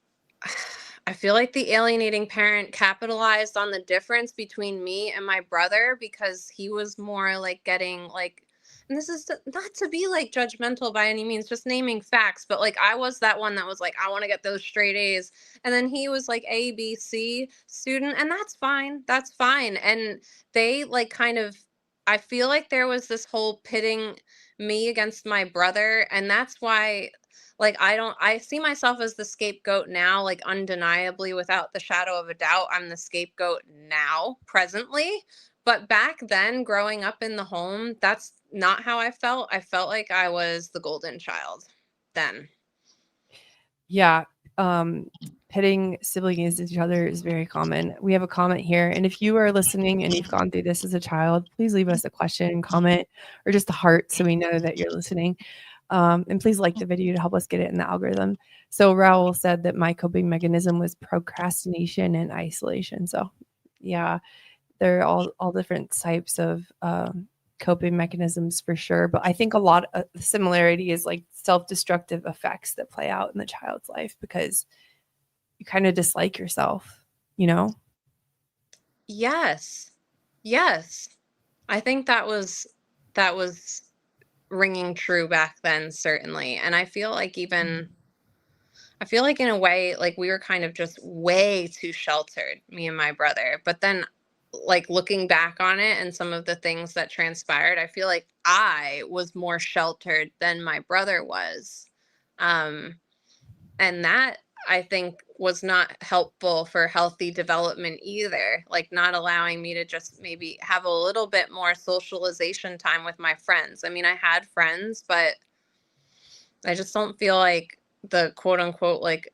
I feel like the alienating parent capitalized on the difference between me and my brother because he was more like getting like, and this is not to be like judgmental by any means, just naming facts, but like I was that one that was like, I want to get those straight A's. And then he was like A, B, C student, and that's fine. That's fine. And they like kind of, I feel like there was this whole pitting me against my brother. And that's why like I see myself as the scapegoat now, like undeniably without the shadow of a doubt I'm the scapegoat now presently, but back then growing up in the home, that's not how I felt like I was the golden child then. Yeah, pitting siblings against each other is very common. We have a comment here, and if you are listening and you've gone through this as a child, please leave us a question, comment, or just a heart so we know that you're listening. And please like the video to help us get it in the algorithm. So Raul said that my coping mechanism was procrastination and isolation. So yeah, they're all different types of coping mechanisms for sure. But I think a lot of the similarity is like self-destructive effects that play out in the child's life because you kind of dislike yourself, you know? Yes. Yes. I think that was ringing true back then certainly. And I feel like in a way, like we were kind of just way too sheltered, me and my brother. But then, like looking back on it and some of the things that transpired, I feel like I was more sheltered than my brother was. Um, and that I think was not helpful for healthy development either. Like not allowing me to just maybe have a little bit more socialization time with my friends. I mean, I had friends, but I just don't feel like the quote unquote like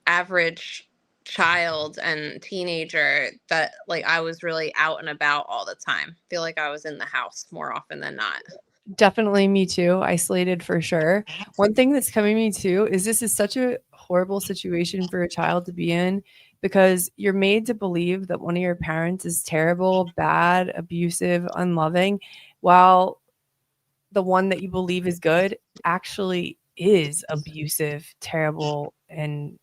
average child and teenager that like I was really out and about all the time. I feel like I was in the house more often than not. Definitely me too, isolated for sure. One thing that's coming to me too is this is such a horrible situation for a child to be in because you're made to believe that one of your parents is terrible, bad, abusive, unloving, while the one that you believe is good actually is abusive, terrible, and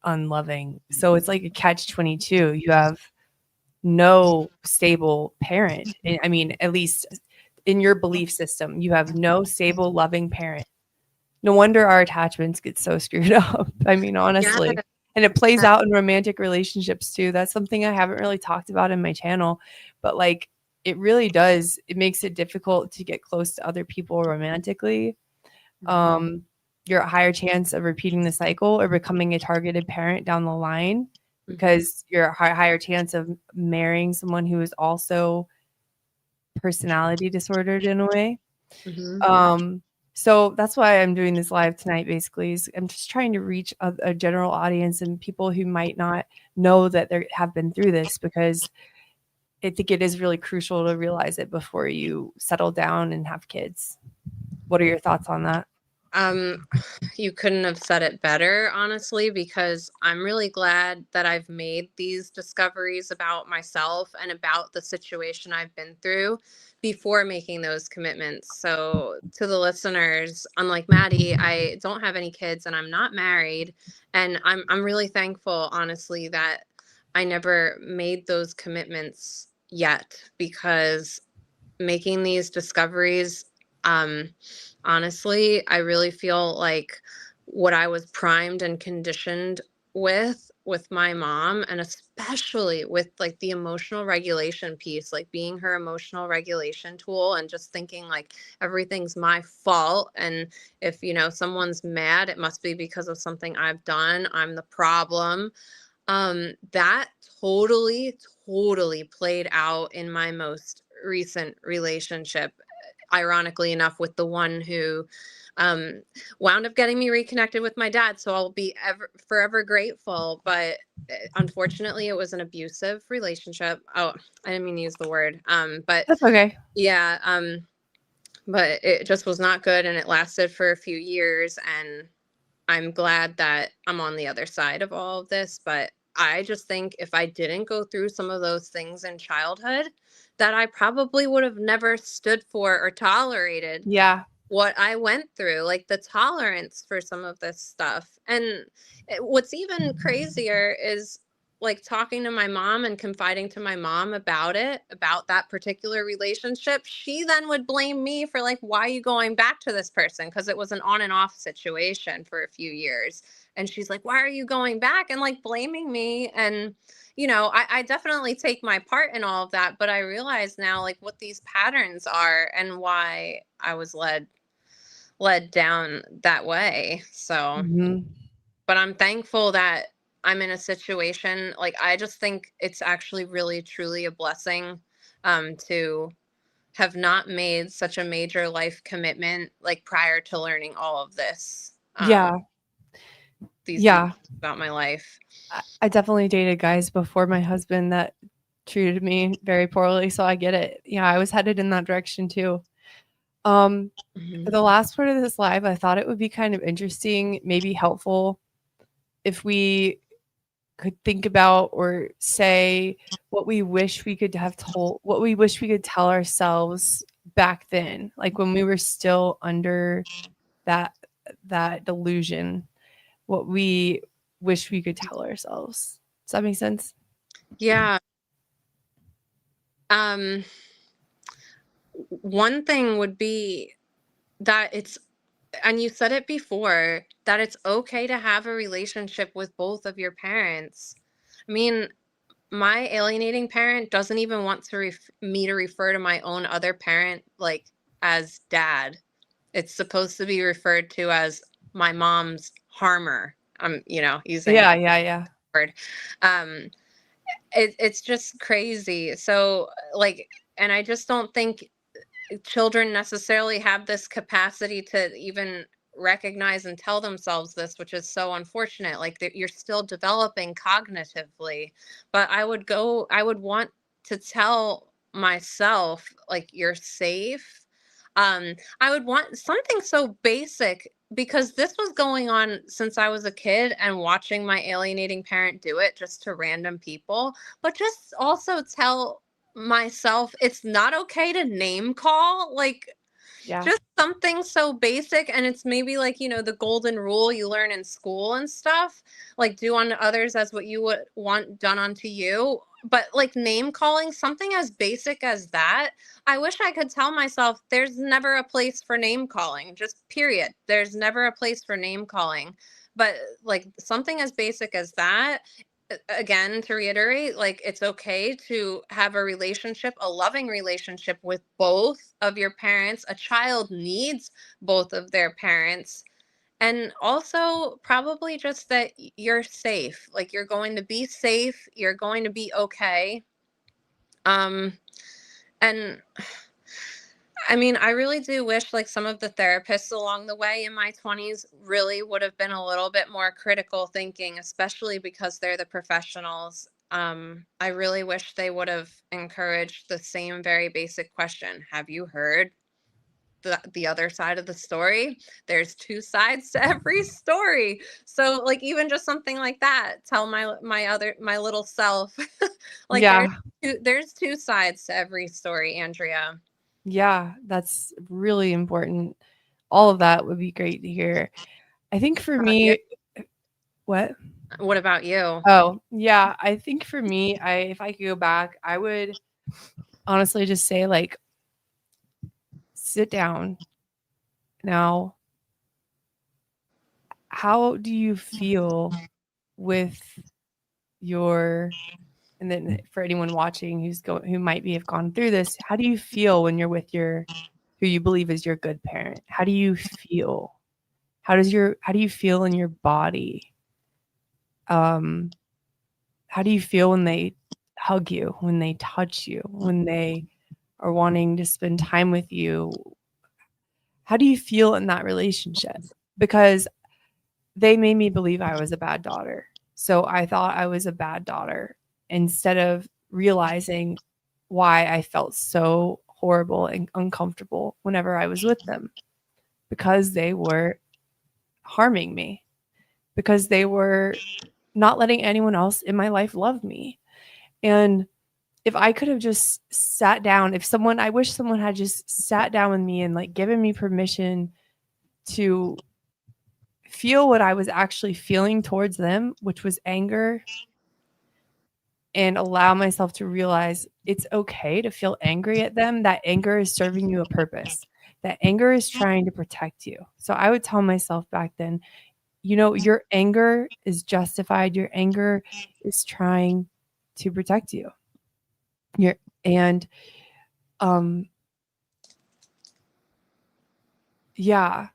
unloving. So it's like a catch 22. You have no stable parent. I mean, at least in your belief system, you have no stable, loving parent. No wonder our attachments get so screwed up. I mean, Yeah. honestly. And it plays out in romantic relationships too. That's something I haven't really talked about in my channel, but like it really does. It makes it difficult to get close to other people romantically. Um, you're at a higher chance of repeating the cycle or becoming a targeted parent down the line because you're a higher chance of marrying someone who is also personality disordered in a way. Mm-hmm. So that's why I'm doing this live tonight. Basically, is I'm just trying to reach a general audience and people who might not know that they have been through this because I think it is really crucial to realize it before you settle down and have kids. What are your thoughts on that? Um, you couldn't have said it better, honestly, because I'm really glad that I've made these discoveries about myself and about the situation I've been through before making those commitments. So, to the listeners, unlike Maddie, I don't have any kids and I'm not married, and I'm really thankful, honestly, that I never made those commitments yet because making these discoveries, um, honestly, I really feel like what I was primed and conditioned with my mom, and especially with like the emotional regulation piece, like being her emotional regulation tool and just thinking like everything's my fault, and if someone's mad it must be because of something I've done, I'm the problem. That totally played out in my most recent relationship, ironically enough, with the one who um, wound up getting me reconnected with my dad. So I'll be forever grateful. But unfortunately, it was an abusive relationship. Oh, I didn't mean to use the word. But That's okay. yeah. but it just was not good, and it lasted for a few years, and I'm glad that I'm on the other side of all of this. But I just think if I didn't go through some of those things in childhood, that I probably would have never stood for or tolerated Yeah. what I went through, like the tolerance for some of this stuff. And what's even crazier is like talking to my mom and confiding to my mom about it, about that particular relationship. She then would blame me for like, why are you going back to this person? Because it was an on and off situation for a few years. And she's like, why are you going back? And like blaming me. And, I definitely take my part in all of that. But I realize now like what these patterns are and why I was led down that way. So, Hmm. but I'm thankful that I'm in a situation like I just think it's actually really truly a blessing to have not made such a major life commitment like prior to learning all of this. Yeah. These Yeah. details about my life. I definitely dated guys before my husband that treated me very poorly. So I get it. Yeah. I was headed in that direction too. For Mhm. the last part of this live, I thought it would be kind of interesting, maybe helpful if we could think about or say what we wish we could have told, what we wish we could tell ourselves back then, like when we were still under that delusion, what we wish we could tell ourselves. Does that make sense? Yeah. Um, One thing would be that and you said it before, that it's okay to have a relationship with both of your parents. I mean, my alienating parent doesn't even want me to refer to my own other parent like as dad. It's supposed to be referred to as my mom's harmer. I'm, using Yeah, yeah, yeah. the word. Um, it's just crazy. So, like, and I just don't think children necessarily have this capacity to even recognize and tell themselves this, which is so unfortunate. Like you're still developing cognitively. But I would want to tell myself like you're safe. I would want something so basic, because this was going on since I was a kid and watching my alienating parent do it just to random people. But just also tell myself it's not okay to name call, like Yeah. just something so basic. And it's maybe like, the golden rule you learn in school and stuff, like do unto others as what you would want done unto you. But like name calling, something as basic as that, I wish I could tell myself there's never a place for name calling, just period. There's never a place for name calling. But like something as basic as that, again, to reiterate, like it's okay to have a relationship, a loving relationship with both of your parents. A child needs both of their parents. And also, probably just that you're safe. Like you're going to be safe, you're going to be okay. Um, and I mean, I really do wish like some of the therapists along the way in my 20s really would have been a little bit more critical thinking, especially because they're the professionals. I really wish they would have encouraged the same very basic question. Have you heard the other side of the story? There's two sides to every story. So like even just something like that, tell my little self like Yeah. there's two sides to every story, Andrea. Yeah. That's really important. All of that would be great to hear. I think for Yeah. me, what? What about you? Oh, yeah. I think for me, if I could go back, I would honestly just say, like, sit down now. How do you feel with your, and then for anyone watching who might be have gone through this, how do you feel when you're with your, who you believe is your good parent? How do you feel? How do you feel in your body? Um, how do you feel when they hug you, when they touch you, when they are wanting to spend time with you? How do you feel in that relationship? Because they made me believe I was a bad daughter. So I thought I was a bad daughter instead of realizing why I felt so horrible and uncomfortable whenever I was with them because they were harming me, because they were not letting anyone else in my life love me. And if I could have just sat down, I wish someone had just sat down with me and like given me permission to feel what I was actually feeling towards them, which was anger, and allow myself to realize it's okay to feel angry at them. That anger is serving you a purpose. That anger is trying to protect you. So I would tell myself back then, your anger is justified. Your anger is trying to protect you. And um yeah.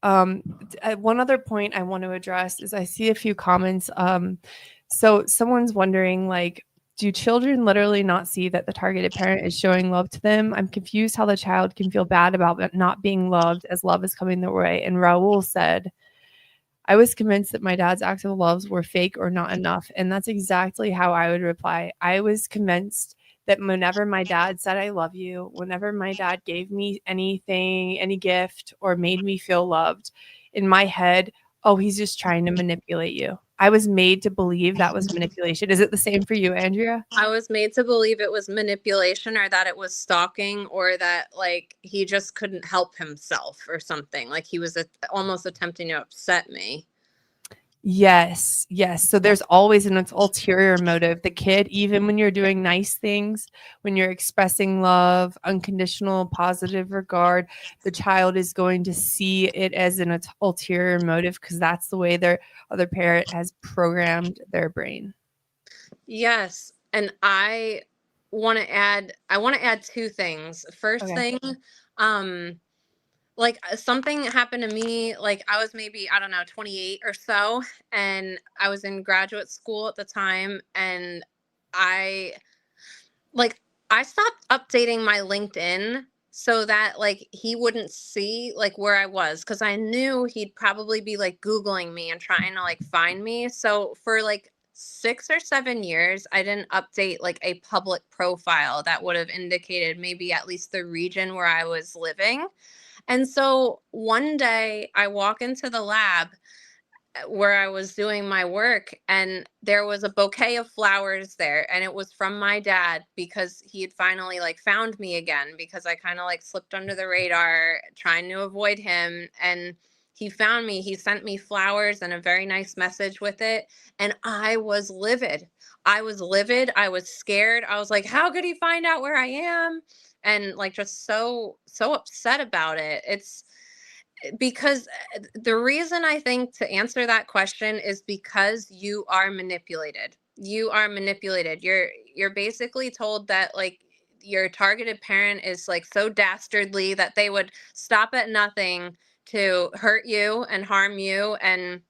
One other point I want to address is I see a few comments. So someone's wondering, like, do children literally not see that the targeted parent is showing love to them? I'm confused how the child can feel bad about not being loved as love is coming their way. And Raul said, I was convinced that my dad's acts of loves were fake or not enough. And that's exactly how I would reply. I was convinced that whenever my dad said, I love you, whenever my dad gave me anything, any gift, or made me feel loved, in my head, oh, he's just trying to manipulate you. I was made to believe that was manipulation. Is it the same for you, Andrea? I was made to believe it was manipulation, or that it was stalking, or that like he just couldn't help himself or something. Like he was almost attempting to upset me. Yes, yes. So there's always an ulterior motive. The kid, even when you're doing nice things, when you're expressing love, unconditional, positive regard, the child is going to see it as an ulterior motive because that's the way their other parent has programmed their brain. Yes, and I want to add two things. First Okay. thing, um like something happened to me, like I was maybe, I don't know, 28 or so, and I was in graduate school at the time, and I like I stopped updating my LinkedIn so that like he wouldn't see like where I was, cuz I knew he'd probably be like googling me and trying to like find me. So for like 6 or 7 years I didn't update like a public profile that would have indicated maybe at least the region where I was living. And so one day I walk into the lab where I was doing my work, and there was a bouquet of flowers there, and it was from my dad because he had finally like found me again, because I kind of like slipped under the radar trying to avoid him, and he found me. He sent me flowers and a very nice message with it, and I was livid. I was livid. I was scared. I was like, how could he find out where I am? And like just so upset about it. It's because the reason I think to answer that question is because you are manipulated. You are manipulated. You're basically told that like your targeted parent is like so dastardly that they would stop at nothing to hurt you and harm you and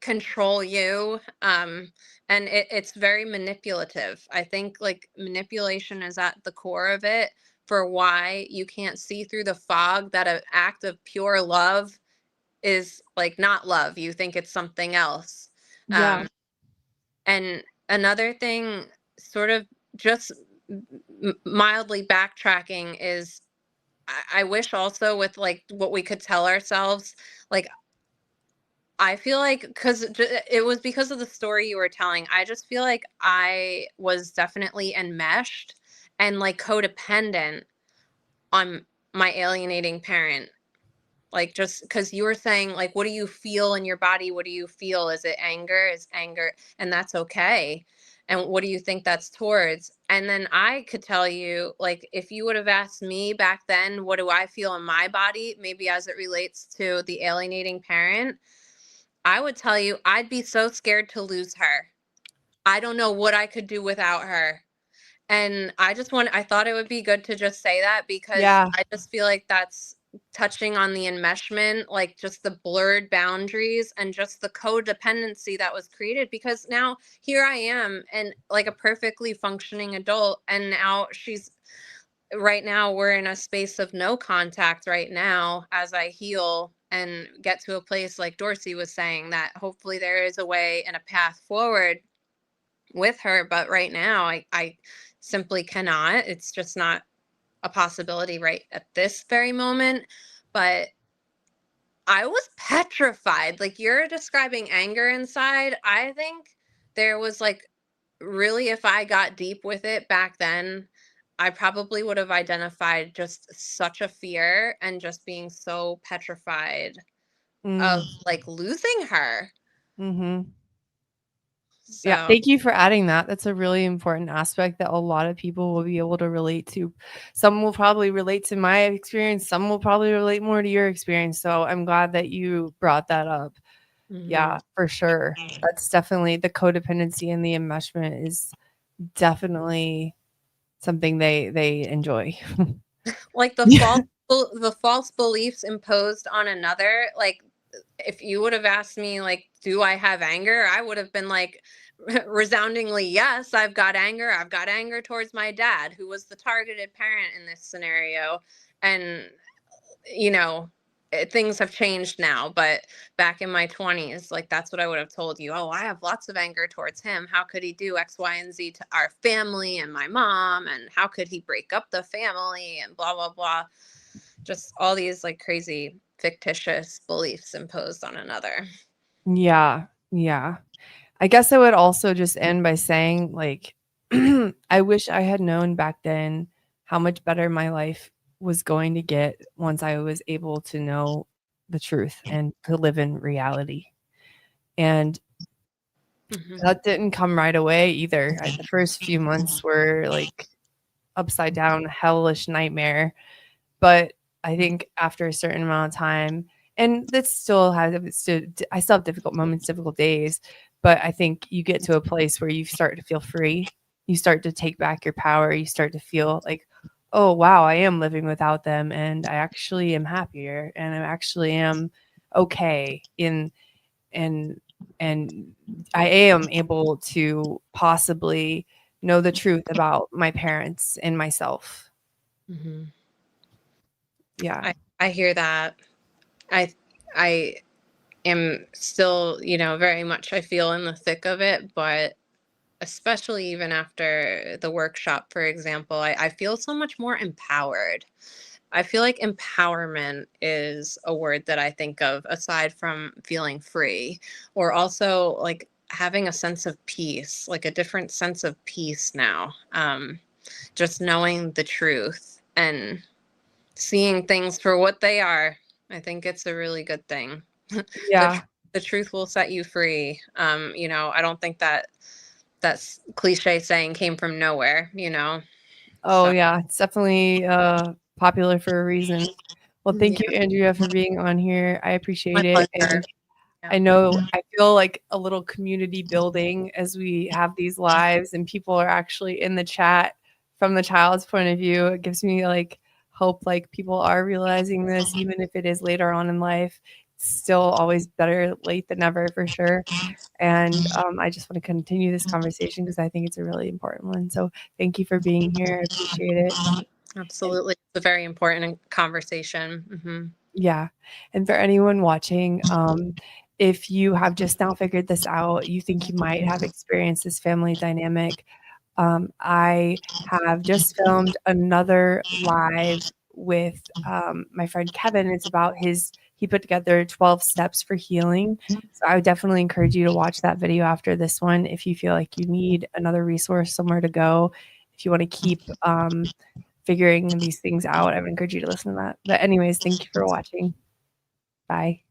control you. And it's very manipulative. I think like manipulation is at the core of it, for why you can't see through the fog that an act of pure love is like not love. You think it's something else. Yeah. And another thing, sort of just mildly backtracking, is I wish also with like what we could tell ourselves, like I feel like, because it was because of the story you were telling, I just feel like I was definitely enmeshed and like codependent on my alienating parent. Like, just because you were saying, like, what do you feel in your body? What do you feel? Is it anger? Is anger? And that's okay. And what do you think that's towards? And then I could tell you, like, if you would have asked me back then, what do I feel in my body, maybe as it relates to the alienating parent, I would tell you I'd be so scared to lose her. I don't know what I could do without her. And I thought it would be good to just say that, because Yeah. I just feel like that's touching on the enmeshment, like just the blurred boundaries and just the codependency that was created. Because now here I am, and like a perfectly functioning adult, and now right now we're in a space of no contact right now as I heal and get to a place, like Dorsey was saying, that hopefully there is a way and a path forward with her. But right now I simply cannot. It's just not a possibility right at this very moment, but I was petrified. Like you're describing anger inside. I think there was like really, if I got deep with it back then, I probably would have identified just such a fear and just being so petrified of Mm. like losing her. Mm-hmm. Yeah, So, thank you for adding that. That's a really important aspect that a lot of people will be able to relate to. Some will probably relate to my experience, some will probably relate more to your experience. So I'm glad that you brought that up. mhm. Yeah, for sure. That's definitely the codependency and the enmeshment is definitely something they enjoy. Like Yeah. the false beliefs imposed on another, like if you would have asked me like do I have anger, I would have been like resoundingly yes, I've got anger towards my dad who was the targeted parent in this scenario. And you know, things have changed now, but back in my 20s, like that's what I would have told you. Oh, I have lots of anger towards him. How could he do X, Y, and Z to our family and my mom? And how could he break up the family and blah, blah, blah. Just all these like crazy fictitious beliefs imposed on another. Yeah. Yeah. I guess I would also just end by saying, like, I wish I had known back then how much better my life was going to get once I was able to know the truth and to live in reality. And Hmm. that didn't come right away either. The first few months were like upside down, hellish nightmare. But I think after a certain amount of time, and that still has, I still have difficult moments, difficult days, but I think you get to a place where you start to feel free. You start to take back your power. You start to feel like, oh, wow, I am living without them. And I actually am happier and I actually am okay in, and, and I am able to possibly know the truth about my parents and myself. Hmm. Yeah. I hear that. I I am still, very much I feel in the thick of it, but especially even after the workshop, for example, I feel so much more empowered. I feel like empowerment is a word that I think of aside from feeling free, or also like having a sense of peace, like a different sense of peace now. Just knowing the truth and seeing things for what they are. I think it's a really good thing. the tr- Yeah. the truth will set you free. I don't think that's cliche saying came from nowhere. Oh, So yeah, it's definitely, popular for a reason. Well, thank you, yeah, Andrea, for being on here. I my appreciate it, pleasure. and Yeah. I feel like a little community building as we have these lives and people are actually in the chat from the child's point of view. It gives me, like, hope, like, people are realizing this, even if it is later on in life. It's still always better late than never for sure. And I just want to continue this conversation because I think it's a really important one. So thank you for being here. I appreciate it. And Absolutely. It's a very important conversation. yeah. And for anyone watching, if you have just now figured this out, you think you might have experienced this family dynamic, I have just filmed another live with my friend Kevin. It's about he put together 12 steps for healing. So I would definitely encourage you to watch that video after this one if you feel like you need another resource, somewhere to go. If you want to keep figuring these things out, I would encourage you to listen to that. But, anyways, thank you for watching. Bye.